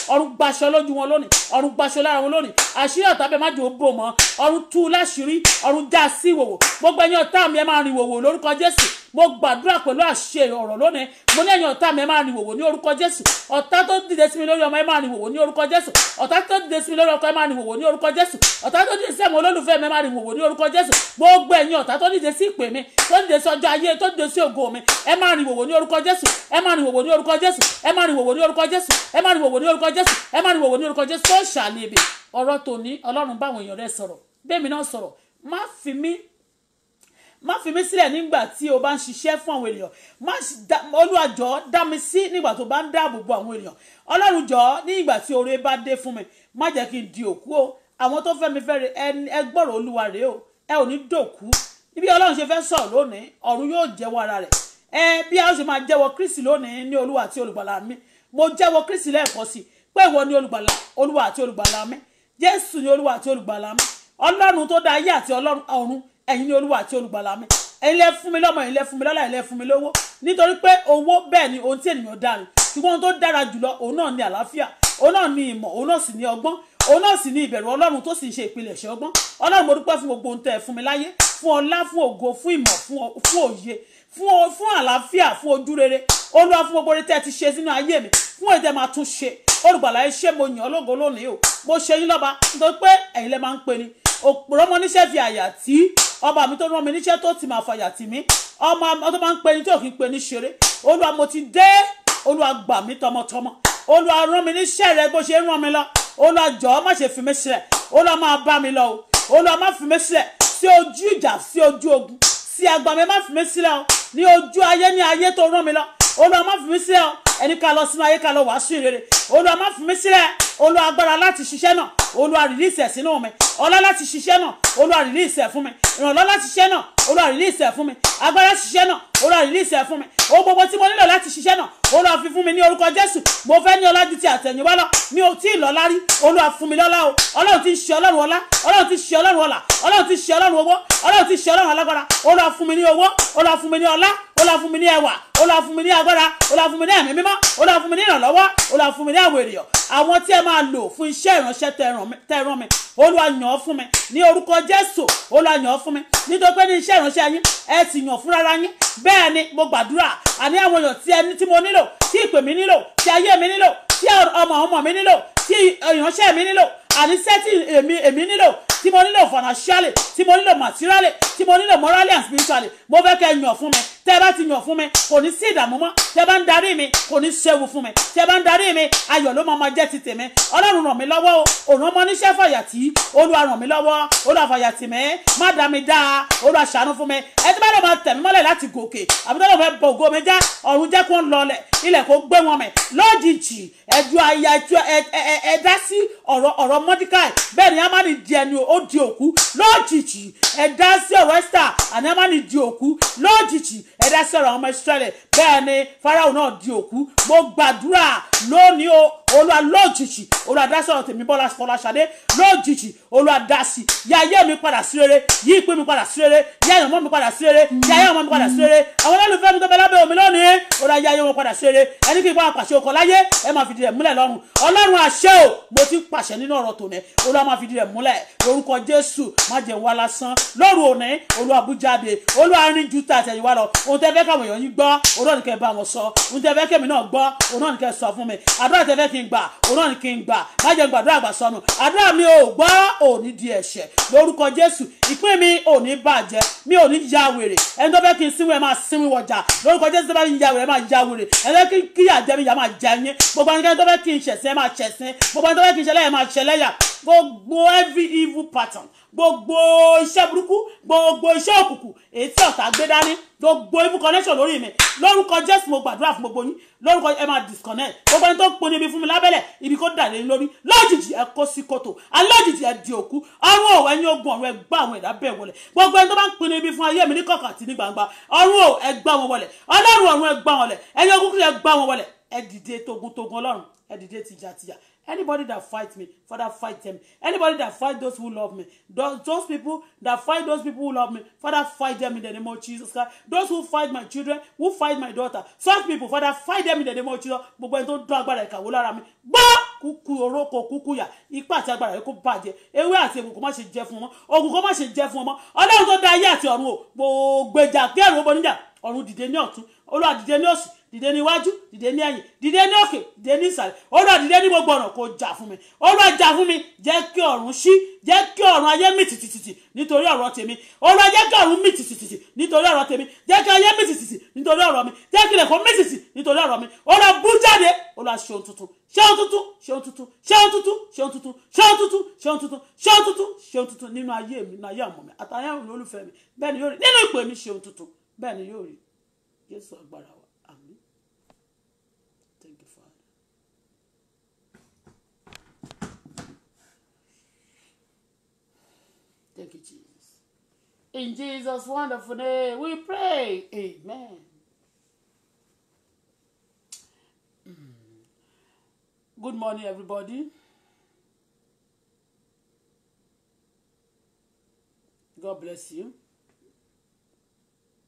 ọ̀run gbaṣọ lójú wọn lónìí ọ̀run gbaṣọ lára wọn lónìí àṣírí ọ̀tá bẹ́ẹ̀ má jẹ́ ó bò mọ́ ọ̀run tú láṣírí ọ̀run já sí ìwòwò gbogbo ẹ̀yin ọ̀tá mi ẹ máa rìn ìwòwò lórúkọ Jésù. Mo gbàdúrà pẹ̀lú àṣẹ ọ̀rọ̀ lónìí mo ní ẹ̀yin ọ̀tá mi ẹ máa rìn ìwòwò ní orúkọ Jésù. Ọ̀tá tó dìde sí mi lórí ọmọ ẹ máa rìn ìwòwò ní orúkọ Jésù. Ọ̀tá tó dìde sí mi lórí ọkọ ẹ máa rìn ìwòwò ní orúkọ Jésù. Ọ̀tá tó dìde sí àwọn olólùfẹ́ mi ẹ máa rìn ìwòwò ní orúkọ Jésù. Gbogbo ẹ̀yin ọ̀tá tó dìde sí ìpè mi tó dìde sí ọjọ́ ayé tó dìde sí ògo mi ẹ máa rìn ìwòwò ní orúkọ Jésù. Ẹ máa rìn ìwòwò ní orúkọ Jésù. Ẹ máa rìn ìwòwò ní orúkọ Jésù. Ẹ máa rìn ìwòwò ní orúkọ Jésù. Ẹ máa rìn ìwòwò ní orúkọ Jésù. Tó ṣàlèbè ọ̀rọ̀ tòní Ọlọ́run báwọn èèyàn rẹ̀ sọ̀rọ̀ bẹ́ẹ̀ mi náà sọ̀rọ̀ má fi mí sílẹ̀ nígbà tí o bá ń ṣiṣẹ́ fún àwọn ènìyàn Olúwa jọ̀ọ́ dá mi sí nígbà tó bá ń dáàbò bo àwọn ènìyàn Ọlọ́run jọ̀ọ́ nígbà tí oore bá dé fún mi má jẹ́ kí n di òkú o àwọn tó fẹ́ mi fẹ́rẹ̀ ẹ gbọ́rọ̀ Olúwa rèé o ẹ ò ní dòkú ibi Ọlọ́run ṣe fẹ́ sọ̀rọ̀ lónìí ọ̀run yóò jẹ́wọ́ ara rẹ̀ bí a ṣe máa jẹ́wọ́ Kristi lónìí ní Olúwa àti olùgbàlà mi mo jẹ́wọ́ Kristi lẹ́ẹ̀kan sí pé ìwọ ni Olúwa àti olùgbàlà mi Jésù ni Olúwa àti olùgbàlà mi Ọlọ́run tó dá ayé àti ọ̀run ẹ̀yin ni Olúwa àti olùgbàlà mi ẹ̀yin lẹ fún mi lọ́mọ ẹ̀yin lẹ fún mi lọ́lá ẹ̀yin lẹ fún mi lówó nítorí pé owó bẹ́ẹ̀ ni ohun tí ènìyàn dá ni ṣùgbọ́n ohun tó dára jùlọ òun náà ni àlàáfíà òun náà ni ìmọ̀ òun náà sì ni ọgbọ́n òun náà sì ni ìbẹ̀rù Ọlọ́run tó sì ń ṣe ìpilẹ̀ṣẹ̀ ọgbọ́n Ọlọ́run mo dúpẹ́ fún gbogbo ohun tẹ́ ẹ fún mi láyé fún ọlá fún ògo fún ìmọ̀ fún òye fún àlàáfíà fún ojú rere Olúwa fún gbogbo oore tẹ́ ẹ ti ṣe sínú ayé mi fún èdè máa tún ṣe olùgbàlà ẹ ṣé mo yàn ọ́ lógo lónìí o mo ṣe yín lọ́ba nítorí pé ẹ̀yin lẹ máa ń pè ní òpòrọ́mọ níṣẹ́ fi àyà tí ọba mi tó rán mi níṣẹ́ tó ti máa fàyà tì mí ọmọ tó máa ń pè ní tí ò kí ń pè ní ṣeré Olúwa mo ti dé Olúwa gbà mí tọmọtọmọ Olúwa rán mi níṣẹ́ rẹ bó ṣe ń rán mi lọ Olúwa jọ̀ọ́ má ṣe fi mí sílẹ̀ Olúwa máa bá mi lọ o Olúwa má fi mí sílẹ̀ sí ojú ìjà sí ojú ogun sí agbami má fi mí sílẹ̀ o ní ojú ayé ní ayé tó rán mi lọ Olúwa má fi mí sílẹ̀ o ẹni ká lọ sínú ayé ká lọ wàásù ìrere Olúwa má fi mí sílẹ̀ Olúwa agbára láti ṣiṣẹ́ náà Olúwa release ẹ̀ sínú mi ọlá láti ṣiṣẹ́ náà Olúwa release ẹ̀ fún mi ìrànlọ́ láti ṣiṣẹ́ náà Olúwa release ẹ̀ fún mi agbára ṣiṣẹ́ náà Olúwa release ẹ̀ fún mi ohun gbogbo tí mo nílò láti ṣiṣẹ́ náà Olúwa fi fún mi ní orúkọ Jésù mo fẹ́ ní ọlá ju ti àtẹ̀yìnwá lọ mi ò tí ì lọ́lá rí Olúwa fún mi lọ́lá o Ọlọ́run ti ṣe Ọlọ́run ọlá Ọlọ́run ti ṣe Ọlọ́run ọlá Ọlọ́run ti ṣe Ọlọ́run owó Ọlọ́run ti ṣe Ọlọ́run alágbára Olúwa fún mi ní owó Olúwa fún mi ní ọlá Olúwa fún mi ní ẹwà Olúwa fún mi ní agbára Olúwa fún mi ní ẹ̀mí mímọ́ Olúwa fún mi ní ìrànlọ́wọ́ Olúwa fún mi ní àwọn ènìyàn àwọn tí ẹ máa lò fún iṣẹ́ ìránṣẹ́ tẹ́ rán mi Olúwa yàn ọ́ fún mi ní orúkọ Jésù Olúwa yàn ọ́ fún mi nítorí pé ní iṣẹ́ ìránṣẹ́ yín ẹ ti yàn fúnra yín bẹ́ẹ̀ ni mo gbàdúrà àní àwọn èèyàn tí mo nílò tí ìpè mi nílò tí ayé mi nílò tí ọmọ mi nílò tí ìránṣẹ́ mi nílò àní sẹ́tì èmi nílò tí mo nílò financially tí mo nílò materially tí mo nílò morally and spiritually mo fẹ́ kẹ́ yàn fún mi tẹ́ bá ti yàn fún mi kò ní sí ìdààmú mọ́ tẹ́ bá ń darí mi kò ní ṣẹ́wu fún mi tẹ́ bá ń darí mi ayọ̀ ló máa jẹ́ ti tèmi Ọlọ́run ràn mí lọ́wọ́ o òun ọmọ níṣẹ́ fàyàtì Olúwa ràn mí lọ́wọ́ Olúwa fàyàtì mi má dá mi dá Olúwa ṣàánú fún mi ẹ tí bá lọ máa tẹ̀ mí mọ́lẹ̀ láti gòkè àbí tó lọ fẹ́ bọ ògo mi já ọ̀run jẹ́ kó ń lọlẹ̀ ilẹ̀ kó gbé wọn mẹ́ lójijì ẹjọ́ aya ẹ dá sí ọ̀rọ̀ Mọ́díkáì bẹ́ẹ̀ ni Hámánì di ẹni ó di òkú lójijì ẹ dá sí ọ̀rọ̀ Ẹ́sítà àní Hámánì di òkú lójijì ẹ dá sí ọ̀rọ̀ ọmọ Ísírẹ́lì bẹ́ẹ̀ ni Fáráò náà di òkú mo gbàdúrà lónìí o Olúwa lójijì Olúwa dá sọ̀rọ̀ tèmi Bọ́lá Fọláṣadé lójijì Olúwa dá sí yá ayé mi padà sí rere yí ìpín mi padà sí rere yá ìyàmọ́ mi padà sí rere yá ìyàmọ́ mi padà sí rere àwọn olólùfẹ́ mi tó bẹ lábẹ́ omi lónìí Olúwa yá ayé wọn padà sí rere ẹni kí n bá pàṣẹ ọkọ̀ láyé ẹ máa fìdí rẹ̀ múlẹ̀ lọ́run Ọlọ́run àṣẹ o mo ti pàṣẹ nínú ọ̀rọ̀ tòní Olúwa máa fìdí rẹ̀ múlẹ̀ lórúkọ Jésù má jẹ́ wá lásán lóru òní Olúwa bú jáde Olúwa rìn ju tàtẹ̀yìnwá lọ ohun tẹ́ fẹ́ káwọn èèyàn yín gbọ́ òun náà ní kẹ́ bá wọn sọ ohun tẹ́ fẹ́ kẹ́mi náà gbọ́ òun náà ní kẹ́ sọ fún mi àdúrà tẹ́ fẹ́ kí n gbà òun náà ní kí n gbà má jẹ́ gbàdúrà àgbà sọnù àdúrà mi ò gbọ́ òní di ẹ̀ṣẹ̀ lórúkọ Jésù ìpín mi ò ní bàjẹ́ mi ò ní ya wèrè ẹni tó fẹ́ kí n sínwó ẹ máa sínwó wọjà lórúkọ Jésù tó bá ń ya wèrè ẹ máa ya wèrè ẹni tó fẹ́ kí ìyà jẹ mi ìyà máa jẹ yín gbogbo ẹnikẹ́ni tó fẹ́ kí n ṣẹ̀sìn ẹ máa ṣẹ̀sìn gbogbo ẹni tó fẹ́ kí n ṣẹlẹ́yà ẹ máa ṣẹlẹ́yà gbogbo every evil pattern gbogbo iṣẹ́ burúkú gbogbo iṣẹ́ òkùnkùn èyí tí ọ̀tá gbé dání gbogbo evil connection lórí mi lórúkọ Jésù mo gbàdúrà fún gbogbo yín lórúkọ ẹ máa disconnect gbogbo ẹni tó ń pon ibi fún mi lábẹ́lẹ̀ ibi kó dà lé lórí lójijì ẹ kó sí kòtò alójijì ẹ di òkú ọ̀run ò ẹ̀yin ogun ọ̀run ẹ gbá àwọn ẹ̀dá bẹ́ẹ̀ wọlẹ̀ gbogbo ẹni tó bá ń pin ibi fún ayé mi ní kọ̀kọ̀ àti ní gbangba ọ̀run ò ẹ gbá wọn wọlẹ̀ Ọlọ́run ọ̀run ẹ gbá wọn wọlẹ̀ ẹ̀yin ogun ẹ gbá wọn wọlẹ̀ ẹ dìde togun Ọlọ́run ẹ dìde tìjàtìjà. Anybody that fights me, Father, fight them. Anybody that fight those who love me, those people that fight those people who love me, Father, fight them in the name of Jesus Christ. Those who fight my children, who fight my daughter, such people, Father, fight them in the name of Jesus. Gbogbo ẹni tó dún agbára ìkàwé lára mi, gbọ́ kúkú orókò kúkú yà, ipá àti agbára rẹ̀ kó bàjẹ́, ewé àti egbò kó má ṣe jẹ fún wọn, ogun kó má ṣe jẹ fún wọn mọ́. Ọlọ́run tó dá ayé àti ọ̀run o, gbogbo ìjà kí ẹ̀rù ó bọ́ níjà, ọ̀run dìde ní ọ̀tún, Olúwa dìde ní òsì, dìde ní iwájú, dìde ní ẹ̀yìn, dìde ní òkè, dìde ní ìsàlẹ̀, Olúwa dìde ní gbogbo ọ̀nà kó jà fún mi, Olúwa jà fún mi, jẹ́ kí ọ̀run ṣí, jẹ́ kí ọ̀run ayé mì tìtìtìtì nítorí ọ̀rọ̀ tèmi, Olúwa jẹ́ kí ọ̀run mì tìtìtìtì nítorí ọ̀rọ̀ tèmi, jẹ́ kí ayé mì tìtìtì nítorí ọ̀rọ̀ mi, jẹ́ kí ilẹ̀kùn mì tìtìtì nítorí ọ̀rọ̀ mi, Olúwa bú jáde, Olúwa ṣe ohun tuntun, ṣe ohun tuntun, ṣe ohun tuntun, ṣe ohun tuntun, ṣe ohun tuntun, ṣe ohun tuntun, ṣe ohun tuntun, ṣe ohun tuntun, ṣe ohun tuntun nínú ayé mi, nínú ayé ọmọ mi, àtàyà olólùfẹ́ mi, bẹ́ẹ̀ ni yóò rí nínú ìpè mi ṣe ohun tuntun, bẹ́ẹ̀ ni yóò rí Jésù agbára wa. Àmín. Thank you, Father. Thank you, Jesus. In Jesus' wonderful name, we pray. Amen. Good morning, everybody. God bless you.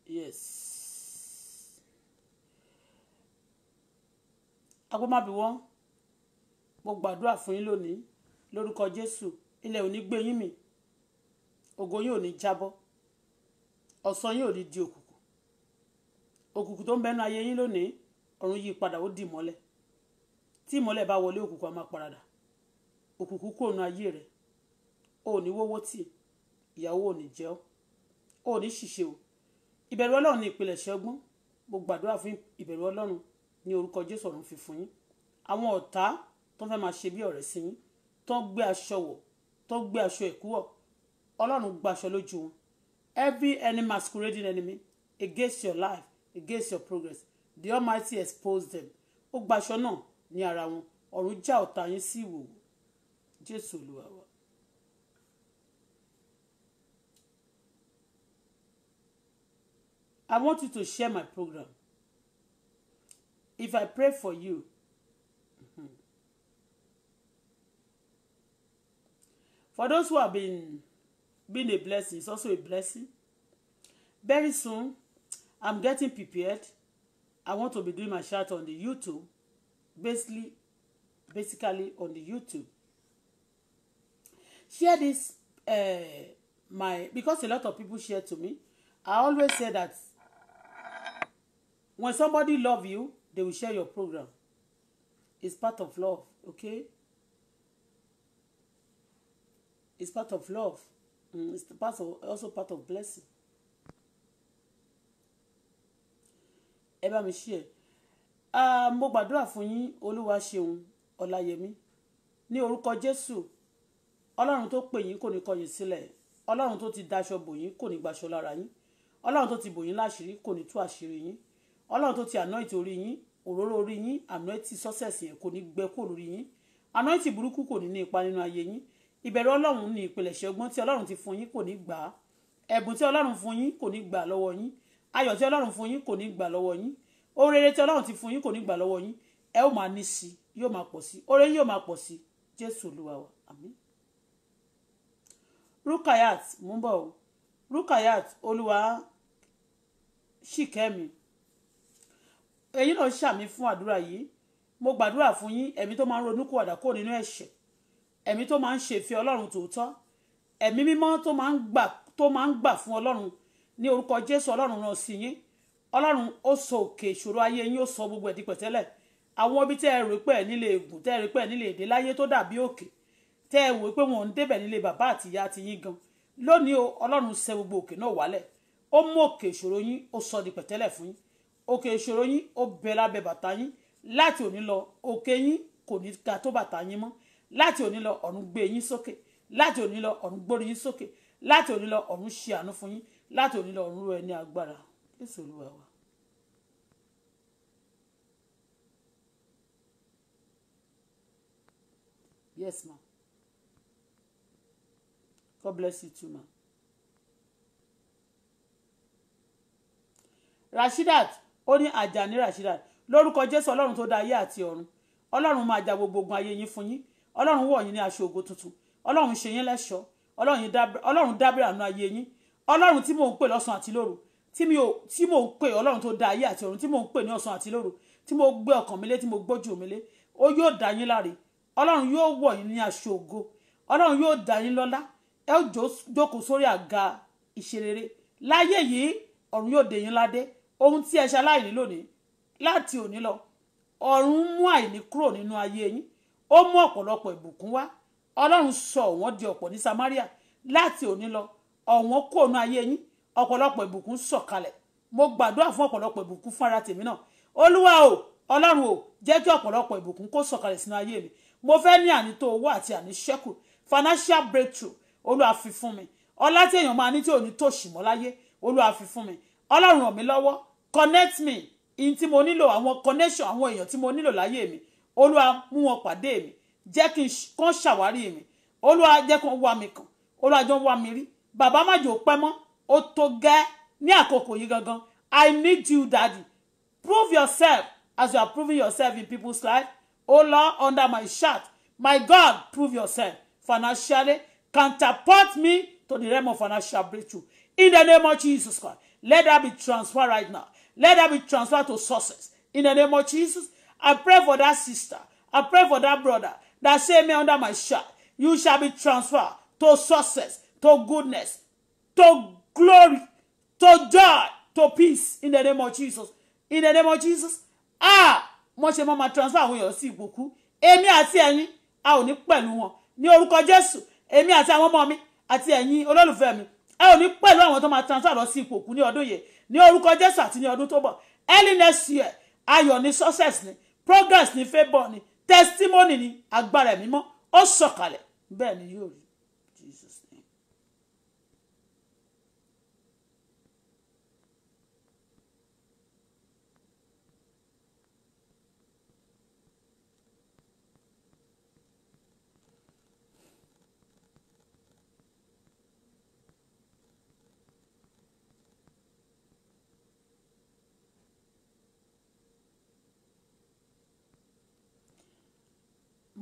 Yes. Agbọ́mábíwọ́n, mo gbàdúrà fún yín lónìí lórúkọ Jésù. Ilẹ̀ ò ní gbé yín mì. Ògo yín ò ní jábọ́. Ọ̀sán yín ò ní di òkùnkùn. Òkùnkùn tó ń bẹ́nu ayé yín lónìí, ọ̀run yí padà ó di ìmọ́lẹ̀. Tí ìmọ́lẹ̀ bá wọlé, òkùnkùn á máa paradà. Òkùnkùn kúrò nínú ayé rẹ̀. O ò ní wówó tì. Ìyàwó ò ní jẹ ọ́. O ò ní ṣìṣe o. Ìbẹ̀rù Ọlọ́run ni ìpilẹ̀ṣẹ̀ ọgbọ́n. Mo gbàdúrà fún ìbẹ̀rù Ọlọ́run ní orúkọ Jésù, ọ̀run fi fún yín. Àwọn ọ̀tá tó fẹ́ máa ṣe bí ọ̀rẹ́ sí yín, tó ń gbé aṣọ wọ̀, tó ń gbé aṣọ ẹ̀kú wọ̀, Ọlọ́run gbaṣọ lójú wọn. Every enemy masquerading enemy against your life, against your progress, the Almighty expose them. Ó gbaṣọ náà ní ara wọn. Ọ̀run já ọ̀tá yín sí ìwòwò. Jésù Olúwa wa. I want you to share my program. If I pray for you, for those who have been a blessing, it's also a blessing. Very soon, I'm getting prepared. I want to be doing my shout on the YouTube, basically on the YouTube. Share this, because a lot of people share to me. I always say that when somebody love you, they will share your program. It's part of love, okay? It's part of love. It's also part of blessing. Ẹ bá mi share. Mo gbàdúrà fún yín, Olúwa ṣeun Ọláyẹmí. Ní orúkọ Jésù, Ọlọ́run tó pè yín kò ní kọ̀ yín sílẹ̀. Ọlọ́run tó ti daṣọ bò yín kò ní gbaṣọ lára yín. Ọlọ́run tó ti bò yín láṣìírí kò ní tú àṣírí yín. Ọlọ́run tó ti anoint orí yín, òróró orí yín, anoint success yẹn kò ní gbẹ kó lórí yín. Anoint burúkú kò ní ní ipa nínú ayé yín. Ìbẹ̀rù Ọlọ́run ní ìpilẹ̀ṣẹ̀ ọgbọ́n tí Ọlọ́run ti fún yín kò ní gbà á. Ẹ̀bùn tí Ọlọ́run fún yín kò ní gbà lọ́wọ́ yín. Ayọ̀ tí Ọlọ́run fún yín kò ní gbà lọ́wọ́ yín. Oore rere tí Ọlọ́run ti fún yín kò ní gbà lọ́wọ́ yín. Ẹ ó máa ní sí, yóò máa pọ̀ sí. Oore yín yóò máa pọ̀ sí. Jésù Olúwa wa. Àmín. Rukayat, mo ń bọ̀ o. Rukayat, Olúwa ṣìkẹ́mi. Èyí náà ṣàmì fún àdúrà yìí. Mo gbàdúrà fún yín, ẹ̀mí tó máa ń ronúkúwàdà kúrò nínú ẹ̀ṣẹ̀. Ẹ̀mí tó máa ń ṣe ìfẹ́ Ọlọ́run tòótọ́. Ẹ̀mí mímọ́ tó máa ń gbà fún Ọlọ́run ní orúkọ Jésù. Ọlọ́run rán sí yín. Ọlọ́run ó sọ òkè ìṣòro ayé yín, ó sọ gbogbo ẹ̀ di pẹ̀tẹ́lẹ̀. Àwọn ibi tẹ́ ẹ rò pé ẹ nílé ègùn, tẹ́ ẹ rò pé ẹ nílé èdè láyé tó dàbí òkè, tẹ́ ẹ wò pé wọn ò ń débẹ̀ nílé bàbá àti ìyá ti yín gan. Lónìí o, Ọlọ́run ṣe gbogbo òkè náà wálẹ̀. Ó mú òkè ìṣòro yín, ó sọ di pẹ̀tẹ́lẹ̀ fún yín. Òkè ìṣòro yín ó bẹ lábẹ́ bàtà yín. Láti òní lọ, òkè yín kò ní ga tó bàtà yín mọ́. Láti òní lọ, ọ̀run gbé yín sókè. Láti òní lọ, ọ̀run gbórí yín sókè. Láti òní lọ, ọ̀run ṣe àánú fún yín. Láti òní lọ, ọ̀run rọ̀ ẹ́ ní agbára. Jésù Olúwa wa. Yes, ma. God bless you too, ma. Rashidat, ó ní Àjàní Rashidat. Lórúkọ Jésù, Ọlọ́run tó dá ayé àti ọ̀run. Ọlọ́run máa ja gbogbo ogun ayé yín fún yín. Ọlọ́run wọ̀ yín ní aṣọ ògo tuntun. Ọlọ́run ṣe yín lẹ́ṣọ̀ọ́. Ọlọ́run dábìrà nínú ayé yín. Ọlọ́run tí mò ń pè lọ́sàn àti lóru. Tí mò ń pè Ọlọ́run tó dá ayé àti ọ̀run. Tí mò ń pè ní ọ̀sán àti lóru. Tí mo gbé ọkàn mi lé, tí mo gbójú mi lé. Ó yóò dá yín láre. Ọlọ́run yóò wọ̀ yín ní aṣọ ògo. Ọlọ́run yóò dá yín lọ́lá. Ẹ ó jókòó sórí àga ìṣerere. Láyé yìí, ọ̀run yóò dé yín ládé. Ohun tí ẹ ṣe aláìní lónìí, láti òní lọ, ọ̀run mú àìní kúrò nínú ayé yín. Ó mú ọ̀pọ̀lọpọ̀ ìbùkún wá. Ọlọ́run sọ wọ́n di ọ̀pọ̀ ní Samaria. Láti òní lọ, ọ̀wọ́n kúrò nínú ayé yín. Ọ̀pọ̀lọpọ̀ ìbùkún sọ̀kalẹ̀. Mo gbàdúrà fún ọ̀pọ̀lọpọ̀ ìbùkún fún ara tèmi náà. Olúwa o, Ọlọ́run o, jẹ́ kí ọ̀pọ̀lọpọ̀ ìbùkún kó sọ̀kalẹ̀ sínú ayé mi. Mo fẹ́ ní ànító owó àti àníṣẹ́kù. Financial breakthrough. Olúwa fi fún mi. Ọlá tí èèyàn máa ní tí ò ní tòṣì mọ́ láyé. Olúwa fi fún mi. Ọlọ́run ràn mí lọ́wọ́. Connect me. In tí mo nílò, àwọn connection, àwọn èèyàn tí mo nílò láyé mi. Olúwa mú wọn pàdé mi. Jẹ́ kí kàn ṣàwárí mi. Olúwa jẹ́ kàn wá mi kàn. Olúwa jọ̀ọ́ wá mi rí. Bàbá má jò pẹ́ mọ́. ó tó gẹ́ ní àkókò yìí gangan. I need you, Daddy. Prove yourself as you are proving yourself in people's life. Oh Lord, under my shirt. My God, prove yourself financially. Counterpart me to the realm of financial breakthrough. In the name of Jesus Christ. Let that be transferred right now. Let that be transferred to success. In the name of Jesus, I pray for that sister. I pray for that brother that say me under my shirt. You shall be transferred to success, to goodness, to glory, to joy, to peace. In the name of Jesus. In the name of Jesus. Mo ṣe mo ma transfer àwọn èèyàn sí ìgbòkú. Èmi àti ẹ̀yin a ò ní pẹ̀lú wọn. Ní orúkọ Jésù, èmi àti àwọn ọmọ mi àti ẹ̀yin olólùfẹ́ mi a ò ní pẹ̀lú àwọn tó máa transfer lọ sí ìgbòkú ní ọdún yìí. Ní orúkọ Jésù àti ní ọdún tó bọ̀. Early next year, ayọ̀ ni success ni, progress ni, favor ni, testimony ni, agbára mímọ́ ó sọ̀kalẹ̀. Bẹ́ẹ̀ ni yóò rí. Jesus name.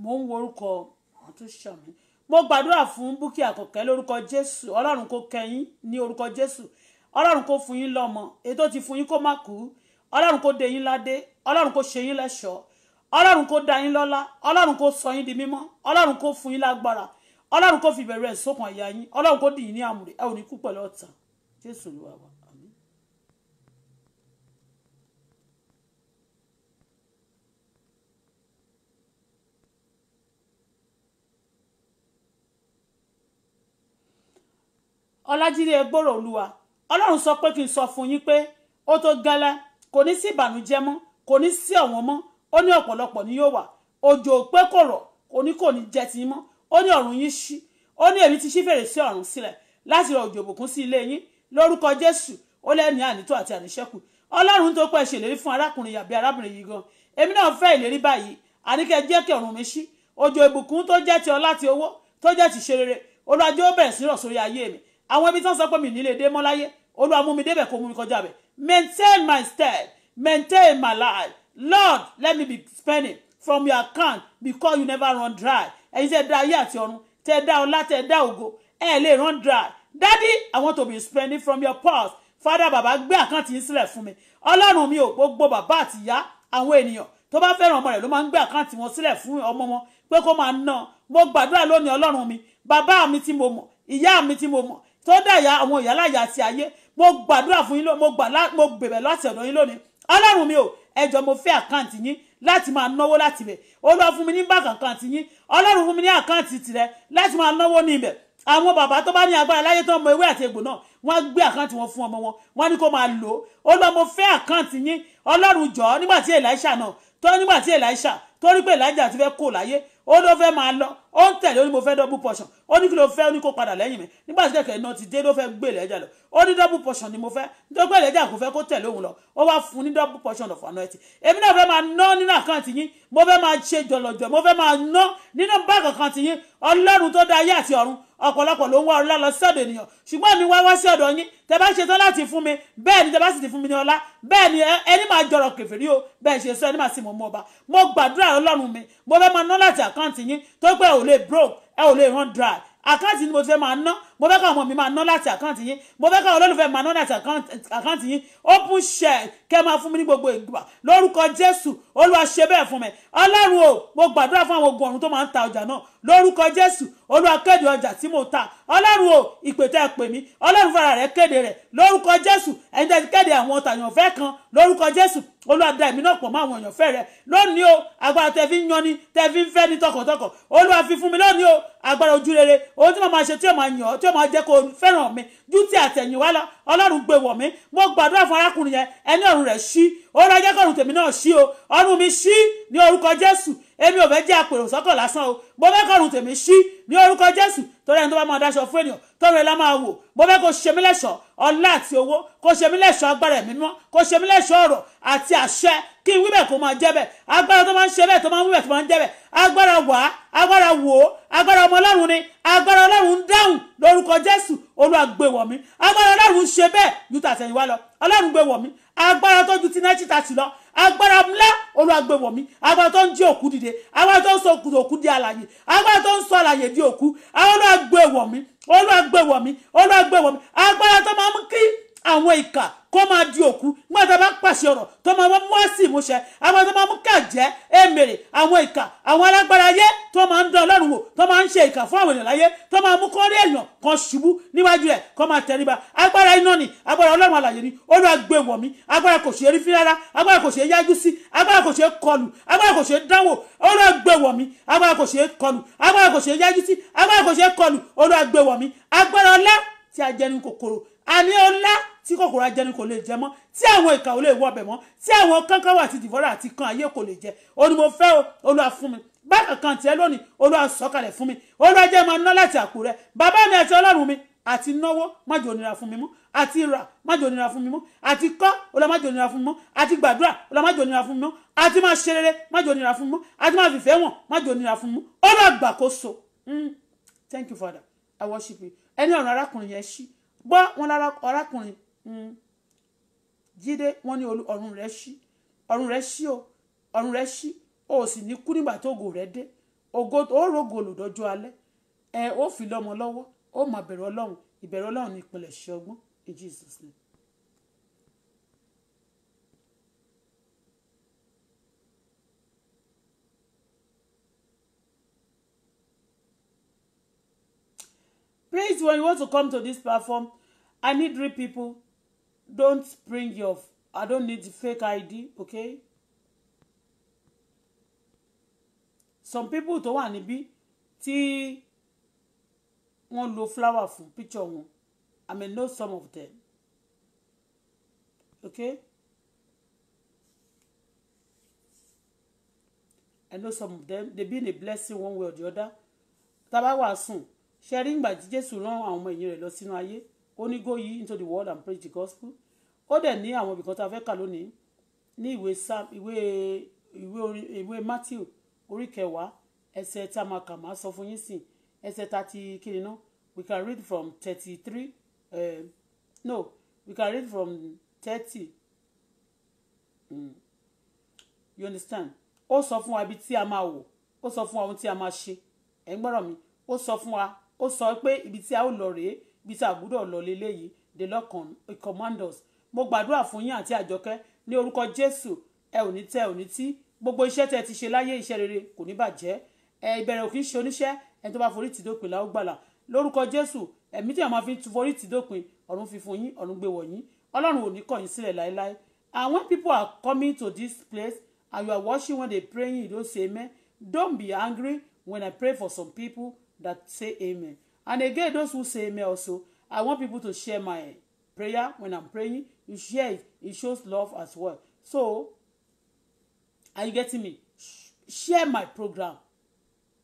Mo ń worúkọ àwọn tó ṣàmì. Mo gbàdúrà fún Bukky Àkànkẹ́ lórúkọ Jésù. Ọlọ́run kó kẹ́yìn ní orúkọ Jésù. Ọlọ́run kó fún yín lọ́mọ. Ètò ti fún yín kó má kú. Ọlọ́run kó dé yín ládé. Ọlọ́run kó ṣe yín lẹ́ṣọ̀ọ́. Ọlọ́run kó dá yín lọ́lá. Ọlọ́run kó sọ yín di mímọ́. Ọlọ́run kó fún yín lágbára. Ọlọ́run kó fi ìbẹ̀rù ẹ̀ sókàn àyà yín. Ọlọ́run kó dì yín ní àmùrè. Ẹ ò ní kú pẹ̀lú ọ̀tá. Jésù Olúwa wa. Àmín. Ọlájídé Ẹgbọ́rọ̀ Olúwa. Ọlọ́run sọ pé kí n sọ fún yín pé ó tó gẹ́lẹ́, kò ní sí ìbànújẹ́ mọ́, kò ní sí ọ̀wọ́n mọ́, ó ní ọ̀pọ̀lọpọ̀ ni yóò wà. Òjò pé kò rọ̀, kò ní jẹ́ ti mọ́, ó ní ọ̀run yín ṣí, ó ní èmi ti ṣí fèrèsé ọ̀run sílẹ̀ láti rọ òjò ìbùkún sí ilé yín lórúkọ Jésù. Ó lẹ́ni ànító àti àníṣẹ́kù. Ọlọ́run tó pẹ́ ṣèlérí fún arákùnrin yàbí arábìnrin yìí gan. Èmi náà fẹ́ ìlérí báyìí. Àníkẹ́ jẹ́ kí ọ̀run mi ṣí. Òjò ìbùkún tó jẹ́ ti ọlá ti owó, tó jẹ́ ti ṣe rere. Olúwa jẹ́ ó bẹ̀rẹ̀ sí rọ̀ sórí ayé mi. Àwọn ibi tán sọ pé mi nílé dé mọ́ láyé. Olúwa mú mi débẹ̀ kó mú mi kọjá bẹ̀. Maintain my step. Maintain my life. Lord, let me be spending from your account because you never run dry. Ẹ̀yin tẹ́ dá ayé àti ọ̀run, tẹ́ dá ọlá, tẹ́ dá ògo, ẹ lè run dry. Daddy, I want to be spending from your purse. Father, bàbá gbé àkáǹtì yín sílẹ̀ fún mi. Ọlọ́run mi ò gbogbo bàbá àti ìyá àwọn ènìyàn tó bá fẹ́ràn ọmọ rẹ̀ ló máa ń gbé àkáǹtì wọn sílẹ̀ fún ọmọ wọn pé kó máa ná. Mo gbàdúrà lónìí Ọlọ́run mi, bàbá mi tí mo mọ̀, ìyá mi tí mo mọ̀, tó dáyà àwọn ìyáláyà àti ayé. Mo gbàdúrà fún yín, mo bẹ̀bẹ̀ láti ọ̀dọ̀ yín lónìí. Ọlọ́run mi ò, ẹ jọ̀ọ́ mo fẹ́ àkáǹtì yín láti máa náwó láti bẹ̀. Olúwa fún mi ní báǹkì àkáǹtì yín. Ọlọ́run fún mi ní àkáǹtì tirẹ̀ láti máa náwó ní ibẹ̀. Àwọn bàbá tó bá ní agbára láyé tó mọ ewé àti egbò náà wọ́n gbé àkáǹtì wọn fún ọmọ wọn, wọ́n ní kó máa lò ó. Olúwa mo fẹ́ àkáǹtì yín. Ọlọ́run jọ̀ọ́ nígbà tí Èlíṣà náà nígbà tí Èlíṣà torí pé Èlíjà ti fẹ́ kó láyé, ó ló fẹ́ máa lọ, ó ń tẹ̀lé, ó ní mo fẹ́ double portion, ó ní kí ló fẹ́, ó ní kó padà lẹ́yìn mi. Nígbà tí kẹ̀kẹ́ náà ti dé ló fẹ́ gbé Èlíjà lọ, ó ní double portion ni mo fẹ́, nítorí pé Èlíjà kò fẹ́ kó tẹ̀lé òun lọ, ó wá fún ní double portion of anointing. Èmi náà fẹ́ máa ná nínú àkáǹtì yín, mo fẹ́ máa ṣe jọ̀lọ̀jọ̀, mo fẹ́ máa ná nínú báǹkì àkáǹtì yín. Ọlọ́run tó dá ayé àti ọ̀run, ọ̀pọ̀lọpọ̀ ló ń wá ọlá lọ sí ọ̀dọ̀ ènìyàn, ṣùgbọ́n mi wá sí ọ̀dọ̀ yín. Tẹ́ bá ṣe tán láti fún mi, bẹ́ẹ̀ ni tẹ́ bá sì ti fún mi ní ọlá, bẹ́ẹ̀ ni ẹni máa jọrọ̀ kèfèrí o, bẹ́ẹ̀ ṣe sọ ẹni máa sì mọ̀ mọ́ ọba. Mo gbàdúrà Ọlọ́run mi, mo fẹ́ máa ná láti àkáǹtì yín tó pé ẹ ò lè broke, ẹ ò lè run dry. Àkáǹtì ni mo fẹ́ máa ná, mo fẹ́ káwọn ọmọ mi máa ná láti àkáǹtì yín, mo fẹ́ káwọn olólùfẹ́ máa ná láti àkáǹtì yín. Open share kẹ́ máa fún mi ní gbogbo ìgbà lórúkọ Jésù. Olúwa ṣe bẹ́ẹ̀ fún mi. Ọlọ́run o, mo gbàdúrà fún àwọn ogun ọ̀run tó máa ń ta ọjà náà lórúkọ Jésù. Olúwa kéde ọjà tí mo ta. Ọlọ́run o, ìpè tẹ́ ẹ pè mí, Ọlọ́run fúnra rẹ̀ kéde rẹ̀ lórúkọ Jésù. Ẹ̀yin tẹ́ ti kéde àwọn tàyànfẹ́ kan lórúkọ Jésù. Olúwa dá èmi náà pọ̀ mọ́ àwọn èèyàn fẹ́ rẹ̀ lónìí o. Agbára tẹ́ fi ń yan ni, tẹ́ fi ń fẹ́ ní tọkàntọkàn. Olúwa fi fún mi lónìí o. Agbára ojú rere, ohun tí mo máa ṣe tí ó máa yàn ọ́, tí ó máa jẹ́ kó fẹ́ràn mi ju ti àtẹ̀yìn wá lọ. Ọlọ́run gbé wọ̀ mí. Mo gbàdúrà fún arákùnrin yẹn, ẹni ọ̀run rẹ̀ ṣí. Ó rà jẹ́ kọ́run tèmi náà ṣí o. Ọ̀run mi ṣí ní orúkọ Jésù. Èmi ò fẹ́ jẹ́ àpèrò sọ́kàn lásán o. mo fẹ́ kọ́run tèmi ṣí ní orúkọ Jésù torí ẹni tó bá máa dáṣọ fún ènìyàn tọ́rọ ẹ̀ lá máa wò mo fẹ́ kó ṣe mí lẹ́ṣọ̀ọ́ ọlá àti owó kó ṣe mí lẹ́ṣọ̀ọ́ agbára ẹ̀mí mímọ́ kó ṣe mí lẹ́ṣọ̀ọ́ ọ̀rọ̀ àti àṣẹ kí n wí bẹ́ẹ̀ kó máa jẹ́ bẹ́ẹ̀ agbára tó máa ń ṣe bẹ́ẹ̀ tó máa ń wí bẹ́ẹ̀ tó máa ń jẹ́ bẹ́ẹ̀ agbára wà agbára wò ó agbára ọmọ Ọlọ́run ni agbára Ọlọ́run ń dáhùn lórúkọ Jésù Olúwa gbé wọ̀ mí agbára Ọlọ́run ṣe bẹ́ẹ̀ ju tàtẹ̀yìnwá lọ Ọlọ́run gbé wọ̀ mí agbára tó ju ti náà chita sí lọ agbára ńlá Olúwa gbé wọ̀ mí agbára tó ń jí òkú dìde agbára tó ń sọ òkú di alààyè agbára tó ń sọ alààyè di òkú Olúwa gbé wọ̀ mí Olúwa gbé wọ̀ mí Olúwa gbé wọ̀ mí agbára tó máa mú kí àwọn ìkà kó máa di òkú nígbà tó bá pàṣẹ ọ̀rọ̀ tó máa mú wá sí ìmúṣẹ àwọn tó máa mú kàjẹ́ èmèrè àwọn ìkà àwọn alágbára ayé tó máa ń dán Ọlọ́run wò tó máa ń ṣe ìkà fún àwọn èèyàn láyé tó máa mú kó rí èèyàn kan ṣubú níwájú rẹ̀ kó máa tẹríba agbára iná ni agbára Ọlọ́run alààyè ni Olúwa gbé wọ̀ mí agbára kò ṣeé rí fín rárá agbára kò ṣeé yájú sí agbára kò ṣeé kọlù agbára kò ṣeé dánwò Olúwa gbé wọ̀ mí agbára kò ṣeé kọlù agbára kò ṣeé yájú sí agbára kò ṣeé kọlù Olúwa gbé wọ̀ mí agbára ọlá tí a jẹ ní kòkòrò àní ọlá tí kòkòrò ajẹni kò lè jẹ mọ́ tí àwọn ìkà ò lè wọ ọbẹ̀ mọ́ tí àwọn kankanwà àti dìvọ́rà àti kan ayé kò lè jẹ ó ní mo fẹ́ o Olúwa fún mi bákan kan tiẹ̀ lónìí Olúwa sọ̀kalẹ̀ fún mi Olúwa jẹ́ máa ná láti àpò rẹ̀ bàbá mi àti Ọlọ́run mi àti náwó má jẹ́ onira fún mi mọ́ àti rà má jẹ́ onira fún mi mọ́ àti kọ́ Olúwa má jẹ́ onira fún mi mọ́ àti gbàdúrà Olúwa má jẹ́ onira fún mi mọ́ àti máa ṣe rere má jẹ́ onira fún mi mọ́ àti máa fìfẹ́ wọn má jẹ́ onira fún mi mọ́ Olúwa gbàkóso. Thank you Father, I worship you. Ẹni ọ̀run arákùnrin yẹn ṣí gbọ́ wọn lára arákùnrin Jídé wọn ní ọ̀run rẹ̀ ṣí o ọ̀run rẹ̀ ṣí o sì ní kú nígbà tó ògo rẹ̀ dé ògo ó rògo olùdọ́jọ́ alẹ́ ó fi lọ́mọ lọ́wọ́ ó máa bẹ̀rù Ọlọ́run ìbẹ̀rù Ọlọ́run ní ìpìlẹ̀ ṣe ọgbọ́n in Jesus name. Please, when you want to come to this platform, I need 3 people. Don't bring I don't need the fake ID, okay? Some people tó wà níbí tí wọ́n lo flower fún picture wọn. I may know some of them. Okay? I know some of them. They've been a blessing one way or the other. Tá bá wàásù sharing by Jésù rán àwọn ọmọ ẹ̀yìn rẹ̀ lọ sínú ayé ó ní go ye into the world and preach the gospel ó dẹ̀ ní àwọn ibìkan tá a fẹ́ kà lónìí ní ìwé Matthew orí 10 ẹsẹ̀ tá a máa kà máa sọ fún yín sìn ẹsẹ̀ 30 kiri náà we can read from 33 no we can read from 30 you understand ó sọ fún wa ibi tí a máa wò ó sọ fún wa ohun tí a máa ṣe ẹ̀ ń gbọ́rọ̀ mi ó sọ fún wa ó sọ pé ibi tí a ó lọ rèé ibi tí a gbọ́dọ̀ lọ leléyìí the Lord command us mo gbàdúrà fún yín àti Àjọkẹ́ ní orúkọ Jésù ẹ ò ní tẹ́ ò ní tí gbogbo iṣẹ́ tẹ́ ti ṣe láyé iṣẹ́ rere kò ní bàjẹ́ ìbẹ̀rẹ̀ ò kì í ṣe oníṣẹ́ ẹni tó bá forí tì dópin la ó gbàlà lórúkọ Jésù ẹ̀mí tí a máa fi forí tì dópin ọ̀run fi fún yín ọ̀run gbé wọ̀ yín Ọlọ́run ò ní kọ̀ yín sílẹ̀ láéláé and when people are coming to this place and you are watching when they praying you don't say amen don't be angry when I pray for some people that say amen. And again, those who say amen also, I want people to share my prayer when I'm praying. You share it. It shows love as well. So, are you getting me? Share my program.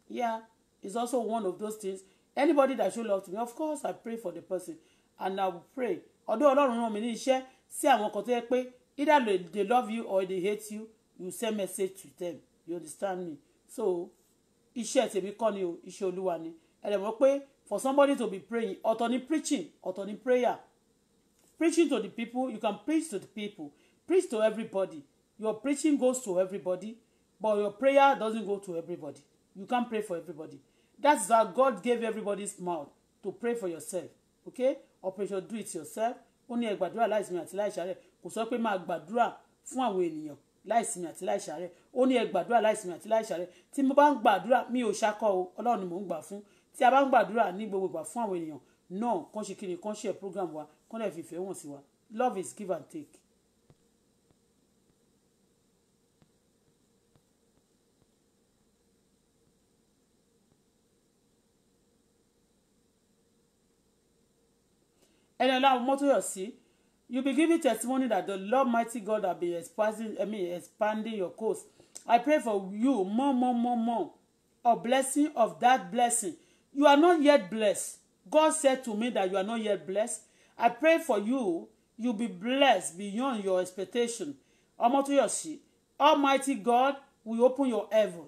Yeah, it's also one of those things. Anybody that show love to me, of course, I pray for the person. And I will pray. Although Ọlọ́run rán mi ní iṣẹ́ sí àwọn kan tó yẹ pé either they love you or they hate you, you send message to them. You understand me? So, iṣẹ́ tèmi kọ́ ni o iṣẹ́ Olúwa ni ẹ lè mọ̀ pé for somebody to be praying ọ̀tọ̀ ni preaching ọ̀tọ̀ ni prayer preaching to the people you can preach to the people preach to everybody your preaching goes to everybody but your prayer doesn't go to everybody you can't pray for everybody that's how God gave everybody's mouth to pray for yourself okay operation do it yourself ó ní ẹ gbàdúrà láìsinmi àti láìsàárẹ̀ kò sọ pé máa gbàdúrà fún àwọn ènìyàn láìsinmi àti láìsàárẹ̀ ó ní ẹ gbàdúrà láìsinmi àti láìsàárẹ̀ tí mo bá ń gbàdúrà mi ò ṣakọ o Ọlọ́run ni mò ń gbà fún tí a bá ń gbàdúrà ní gbogbo ìgbà fún àwọn ènìyàn náà kàn ṣe kiri kàn ṣe program wa kàn lè fìfẹ́ wọn sí wa love is give and take. ẹni ọlá mọ́tò yọ̀ sí. You be giving testimony that the Lord mighty God have been expanding your coast. I pray for you more. of blessing of that blessing. You are not yet blessed. God said to me that you are not yet blessed. I pray for you. You'll be blessed beyond your expectation. Omotoyosi, Almighty God will open your heaven.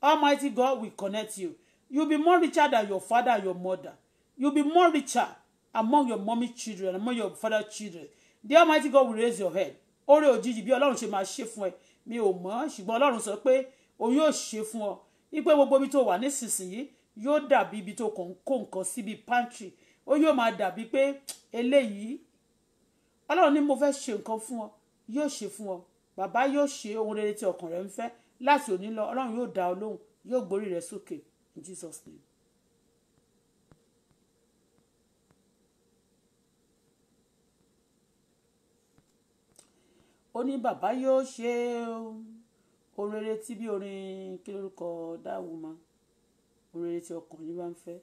Almighty God will connect you. You'll be more richer than your father and your mother. You'll be more richer among your mommy children, among your father children. The Almighty God will raise your head. Ore òjijì bí Ọlọ́run ṣe máa ṣe fún ẹ. Mi ò mọ̀, ṣùgbọ́n Ọlọ́run sọ pé òun yóò ṣe fún ọ. Ipe gbogbo ibi tó wà nísinsìnyí yóò dàbí ibi tó kàn kó nǹkan síbi pantry. Ó yóò máa dàbí pé eléyìí Ọlọ́run ní mo fẹ́ ṣe nǹkan fún ọ, yóò ṣe fún ọ. Bàbá yóò ṣe ohun rere tí ọkàn rẹ ń fẹ́. Láti òní lọ Ọlọ́run yóò dá ọ lóhùn, yóò gbórí rẹ sókè. In Jesus' name. Ó ní bàbá yóò ṣe ohun rere tí bí orin kí lórúkọ that woman ohun rere tí ọkàn yín bá ń fẹ́.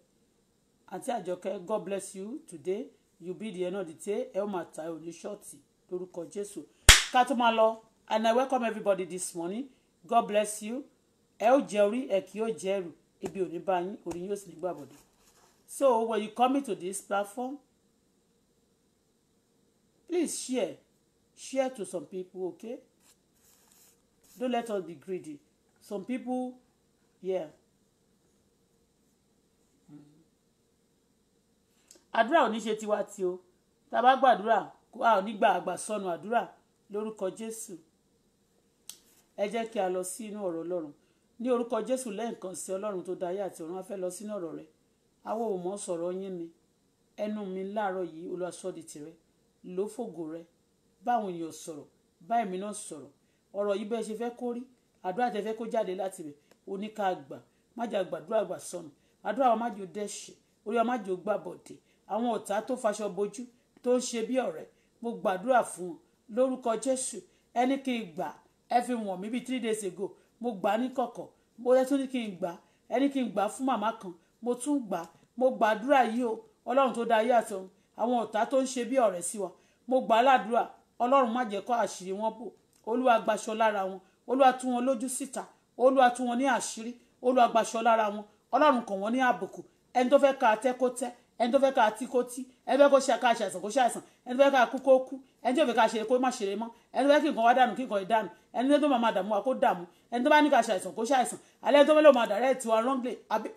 Àǹtí Àjọkẹ́, God bless you today. You be the end of the day. Ẹ ó máa ta òní ṣọ́ọ̀tì lórúkọ Jésù. Ká tó máa lọ, and I welcome everybody this morning. God bless you. Ẹ ó jẹ orí, ẹ kì yóò jẹ ẹrù. Ebi ò ní bá yín, orí yóò sì ní gbàbọ̀dé. So when you come into this platform, please share. Share to some people, okay? Don't let us be greedy. Some people, yeah. Àdúrà ò ní ṣe tiwa tí o. Tá bá gbàdúrà, a ò ní gba àgbà sọnù àdúrà lórúkọ Jésù. Ẹ jẹ́ kí a lọ sí inú ọ̀rọ̀ Ọlọ́run. Ní orúkọ Jésù lẹ́ẹ̀kan sí Ọlọ́run tó dá ayé àti ọ̀run, a fẹ́ lọ sínú ọ̀rọ̀ rẹ̀. Àwọn ò mọ̀ sọ̀rọ̀ yín ni. Ẹnu mi láàárọ̀ yìí Olúwa sọ di tìrẹ. Lò fògo rẹ̀. Báwọn èèyàn sọ̀rọ̀, bá èmi náà sọ̀rọ̀. Ọ̀rọ̀ yìí bẹ́ẹ̀ ṣe fẹ́ kó rí. Àdúrà tẹ́ fẹ́ kó jáde láti bẹ̀. Oníká gbà. Má jà gbàdúrà àgbà sọnù. Àdúrà wa má jò dẹ́ṣẹ̀. Orí wa má jò gbàbọ̀dé. Àwọn ọ̀tá tó faṣọ bojú tó ń ṣe bí ọ̀rẹ́. Mo gbàdúrà fún wọn lórúkọ Jésù. Ẹni kí n gbà. Ẹ fi wọ̀n mí bí 3 days ago. Mo gbà ní kọ̀kọ̀. Mo yẹ tún ní kí n gbà. Ẹni kí n gbà fún màmá kan. Mo tún gbà. Mo gbàdúrà yìí o. Ọlọ́run tó dá ayé àti ọ̀run. Àwọn ọ̀tá tó ń ṣe bí ọ̀rẹ́ sí wa. Mo gbà ládùúrà. Ọlọ́run má jẹ́ kó àṣírí wọn bò. Olúwa gbaṣọ lára wọn. Olúwa tú wọn lójú síta. Olúwa tú wọn ní àṣírí. Olúwa gbaṣọ lára wọn. Ọlọ́run kàn wọ́n ní àbùkù. Ẹni tó fẹ́ ká tẹ́ kó tẹ́. Ẹni tó fẹ́ ká tí kó tí. Ẹni tó fẹ́ kó ṣe ká ṣàìsàn kó ṣàìsàn. Ẹni tó fẹ́ ká kú kó kú. Ẹni tó fẹ́ ká ṣeré kó má ṣeré mọ́. Ẹni tó fẹ́ kí nǹkan wá dànù kí nǹkan ìdànù. Ẹni tó máa dààmú wa kó dààmú. Ẹni tó bá ní ká ṣàìsàn kó ṣàìsàn. Alẹ́ tó fẹ́ lò máa dàrẹ́ tiwa wrongly. Àbí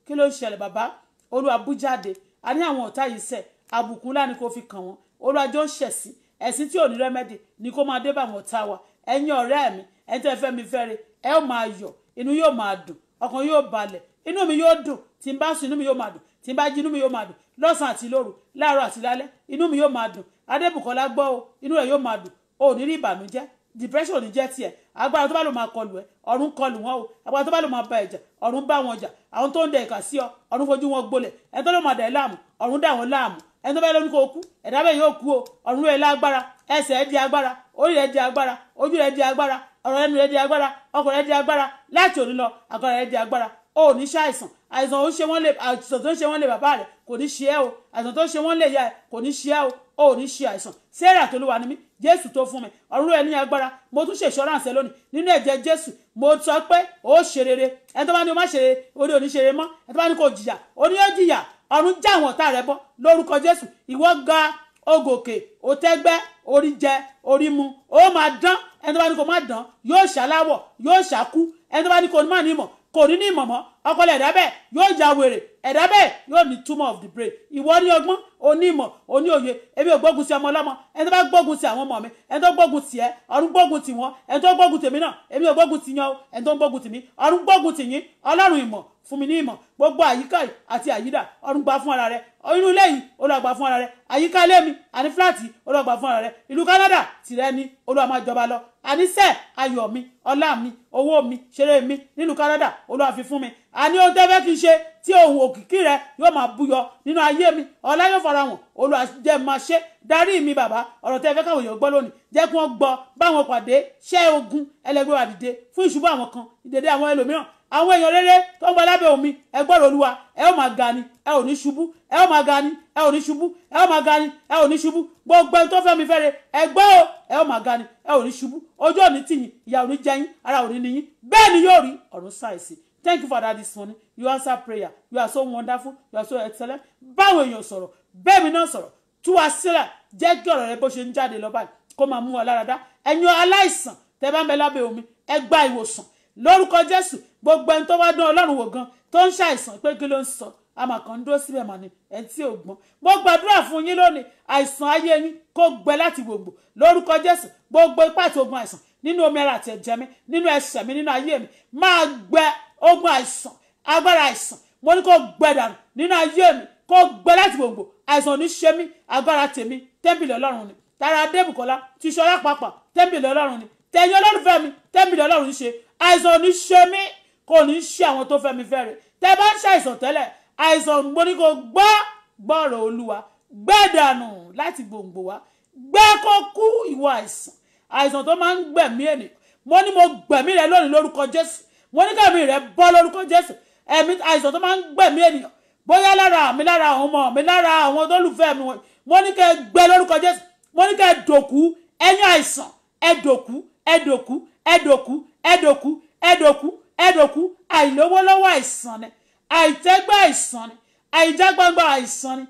kí ló ń ṣẹlẹ̀ bàbá? Olúwa bú jáde. A ní àwọn ọ̀tá yìí sẹ̀. Àbùkù ńlá ni kó fi kàn wọ́n. Olúwa jọ ń ṣẹ̀sín. Ẹ̀sìn tí ò ní rẹ́mẹ́dì ni kó máa dé bá wọn tá wa. Ẹ̀yin ọ̀rẹ́ mi, ẹni tẹ́ fẹ́ mi fẹ́re, ẹ ó máa yọ̀, inú yóò máa dùn, ọkàn yóò balẹ̀, inú mi yóò dùn, tí n bá sùn inú mi yóò máa dùn, tí n bá jí inú mi yóò máa dùn, lọ́sàn àti lóru, láàárọ̀ àti lálẹ́, inú mi yóò máa dùn. Adébùkọ́lá gbọ́ o, inú rẹ̀ yóò máa dùn, o ò ní rí ìbànújẹ́, depression ò ní jẹ́ tiẹ̀, agbára tó bá lò máa kọlù ẹ, ọ̀run kọlù wọn o, agbára tó bá lò máa bá ẹ̀jà, ọ̀run bá wọn jà, àwọn tó ń dẹ ìkà sí ọ, ọ̀run fojú wọn gbolẹ̀, ẹni tó lò máa dà ẹ́ láàmú, ọ̀run dà wọ́n láàmú, ẹni tó bá lóní kó kú, ẹ̀dá bẹ́ẹ̀ yóò kú o, ọ̀run rẹ̀ lágbára, ẹsẹ̀ ẹ̀ di agbára, orí rẹ̀ di agbára, ojú rẹ̀ di agbára, ọ̀rọ̀ ẹnu rẹ̀ di agbára, ọkàn rẹ̀ di agbára, láti òní lọ àgọ́ rẹ̀ di agbára. O ò ní ṣàìsàn, àìsàn tó ń ṣe wọ́n lé bàbá rẹ̀ kò ní ṣe ẹ́ o, àìsàn tó ń ṣe wọ́n lé ìyá ẹ̀ kò ní ṣe ẹ́ o ò ní ṣe àìsàn. Sarah tó ló wà ní mí, Jésù tó fún mi, ọ̀run rẹ̀ ní agbára, mo tún ṣe ìṣọ́ráǹsẹ̀ lónìí nínú ẹ̀jẹ̀ Jésù. Mo sọ pé ó ṣe rere, ẹni tó bá ní o má ṣe rere, orí ò ní ṣe rere mọ́, ẹni tó bá ní kò jìyà, orí yóò jìyà, ọ̀run já àwọn ọ̀tá rẹ̀ bọ́ lórúkọ Jésù. Ìwọ ga ogòkè, ó tẹ́gbẹ́, orí jẹ, orí mu, ó máa dán, ẹni tó bá ní kò má dán, yóò ṣàláwọ̀, yóò ṣàkú, ẹni tó bá ní kò ní má ní ìmọ̀, kò ní ìmọ̀ mọ́, ọpọlọ ẹ̀dá bẹ́ẹ̀ yóò ja wèrè, ẹ̀dá bẹ́ẹ̀ yóò ní tumor of the brain. Ìwọ ní ọgbọ́n, oní ìmọ̀, oní òye, ebi ò gbógun ti ọmọ ọlọ́mọ, ẹni tó bá gbógun ti àwọn ọmọ mi, ẹni tó gbógun ti ẹ, ọ̀run gbógun ti wọn, ẹni tó gbógun tèmi náà, èmi ò gbógun ti yan o, ẹni tó gbógun tì mí, ọ̀run gbógun tì yín, Ọlọ́run ìmọ̀ fún mi ní ìmọ̀, gbogbo àyíká àti àyídà ọ̀run gbà fún ara rẹ̀, inú ilé yìí Olúwa gbà fún ara rẹ̀, àyíká ilé mi àní fúláàtì Olúwa gbà fún ara rẹ̀, ìlú Canada tìrẹ ni Olúwa máa jọba lọ, àníṣe ayọ̀ mi, ọlá mi, owó mi, ṣeré mi nínú Canada Olúwa fi fún mi, àní ohun tẹ́fẹ́ kí n ṣe tí ohun òkìkí rẹ yóò máa búyọ nínú ayé mi, ọlá yóò fara wọn, Olúwa jẹ́ máa ṣe, darí mi bàbá, ọ̀rọ̀ tẹ́fẹ́ káwọn èèyàn gbọ́ lónìí, jẹ́ kí wọ́n gbọ́, báwọn pàdé ṣẹ́ ogun ẹlẹgbẹ́ wa dìde fún ìṣubú àwọn kan, ìdèdè àwọn ẹlòmíràn, àwọn èèyàn rere tó ń gbọ́ lábẹ́ omi, ẹ gbọ́rọ̀ Olúwa, ẹ ó máa ga ni, ẹ ò ní ṣubú, ẹ ó máa ga ni, ẹ ò ní ṣubú, ẹ ó máa ga ni, ẹ ò ní ṣubú, gbogbo ẹni tó fẹ́ mi fẹ́re, ẹ gbọ́ o, ẹ ó máa ga ni, ẹ ò ní ṣubú, ojú ò ní tì yín, ìyà ò ní jẹ yín, ara ò ní ní yín, bẹ́ẹ̀ ni yóò rí, ọ̀run ṣàìsí Thank you for that this morning. You answer prayer. You are so wonderful. You are so excellent. Báwo èèyàn sọ̀rọ̀, bẹ́ẹ̀ mi náà sọ̀rọ̀. Tú wa sílẹ̀, jẹ́ kí ọ̀rọ̀ rẹ bó ṣe ń jáde lọ báyìí kó máa mú wa lára dá. Ẹ̀yin aláìsàn tẹ́ bá ń bẹ lábẹ́ omi, ẹ gba ìwòsàn. Lórúkọ Jésù, gbogbo ẹni tó wá dán Ọlọ́run wò gan tó ń ṣàìsàn pé kí ló ń sọ. Àmà kan dúró síbẹ̀ mà ní ẹ̀ tí ò gbọ́n. Mo gbàdúrà fún yín lónìí, àìsàn ayé yín kó gbẹ láti gbogbo. Lórúkọ Jésù, gbogbo ipá àti ogun àìsàn nínú omi ara àti ẹ̀jẹ̀ mi, nínú ẹsẹ̀ mi, nínú ayé mi, máa gbẹ ogun àìsàn, agbára àìsàn. Mo ní kó gbẹ dànù nínú ayé mi, kó gbẹ láti gbogbo. Àìsàn ò ní ṣe mí, agbára tèmi, tẹ́ḿpìlì Ọlọ́run ni. Tara Adébùkọ́lá, ti ṣọlá pàápàá, tẹ́ḿpìlì Ọlọ́run ni. Tẹ̀yin olólùfẹ́ mi, tẹ́ḿpìlì Ọlọ́run ń ṣe. Àìsàn ò ní ṣe mí, kò ní ṣe àwọn tó fẹ́ mi fẹ́rẹ̀. Tẹ́ bá ń ṣàìsàn tẹ́lẹ̀, àìsàn mo ní kó gbọ́rọ̀ Olúwa, gbẹ́ dànù láti gbòǹgbò wá, gbẹ́ kó kú ìwọ àìsàn. Àìsàn tó máa ń gbẹ̀mí ènìyàn. Mo ní mo gbẹ̀mí rẹ lónìí lórúkọ Jésù. Mo ní kẹ́mi rẹ bọ́ lórúkọ Jésù. Ẹ̀mí àìsàn tó máa ń gbẹ̀mí ènìyàn. Bóyá lára mi, lára àwọn ọmọ mi, lára àwọn olólùfẹ́ mi wọ̀nyí. Mo ní kẹ́ gbẹ lórúkọ Jésù. Mo ní kẹ́ dòkú, ẹ̀yin àìsàn, ẹ dòkú, ẹ dòkú, ẹ dòkú, ẹ dòkú, ẹ dòkú, ẹ dòkú. Àìlówó lọ́wọ́ àìsàn ni, àìtẹ́gbẹ́ àìsàn ni, àìjágbágbá àìsàn ni,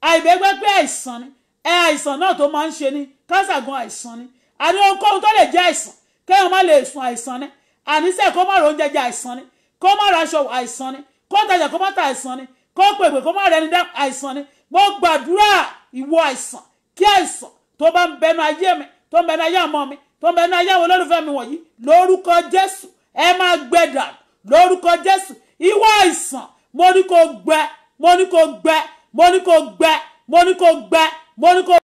àìbẹ́gbẹ́gbẹ́ àìsàn ni. Àìsàn náà tó máa ń ṣe ni kásàgùn àìsàn ni. Àní ohunkóhun tó lè jẹ́ àìsàn, kéèyàn má lè sùn àìsàn ni. Àníṣe kó má ronú jẹjẹ àìsàn ni, kó má raṣọ àìsàn ni, kó tajà kó má ta àìsàn ni, kó pèpè kó má rẹni dá àìsàn ni. Mo gbàdúrà ìwọ àìsàn, kí àìsàn tó bá ń bẹnu ayé mi, tó ń bẹnu ayé ọmọ mi, tó ń bẹnu ayé àwọn olólùfẹ́ mi wọ̀nyí, lórúkọ Jésù ẹ máa gbẹ dànù. Lórúkọ Jésù, ìwọ àìsàn, mo ní kó gbẹ, mo ní kó gbẹ, mo ní kó gbẹ, mo ní kó gbẹ, mo ní kó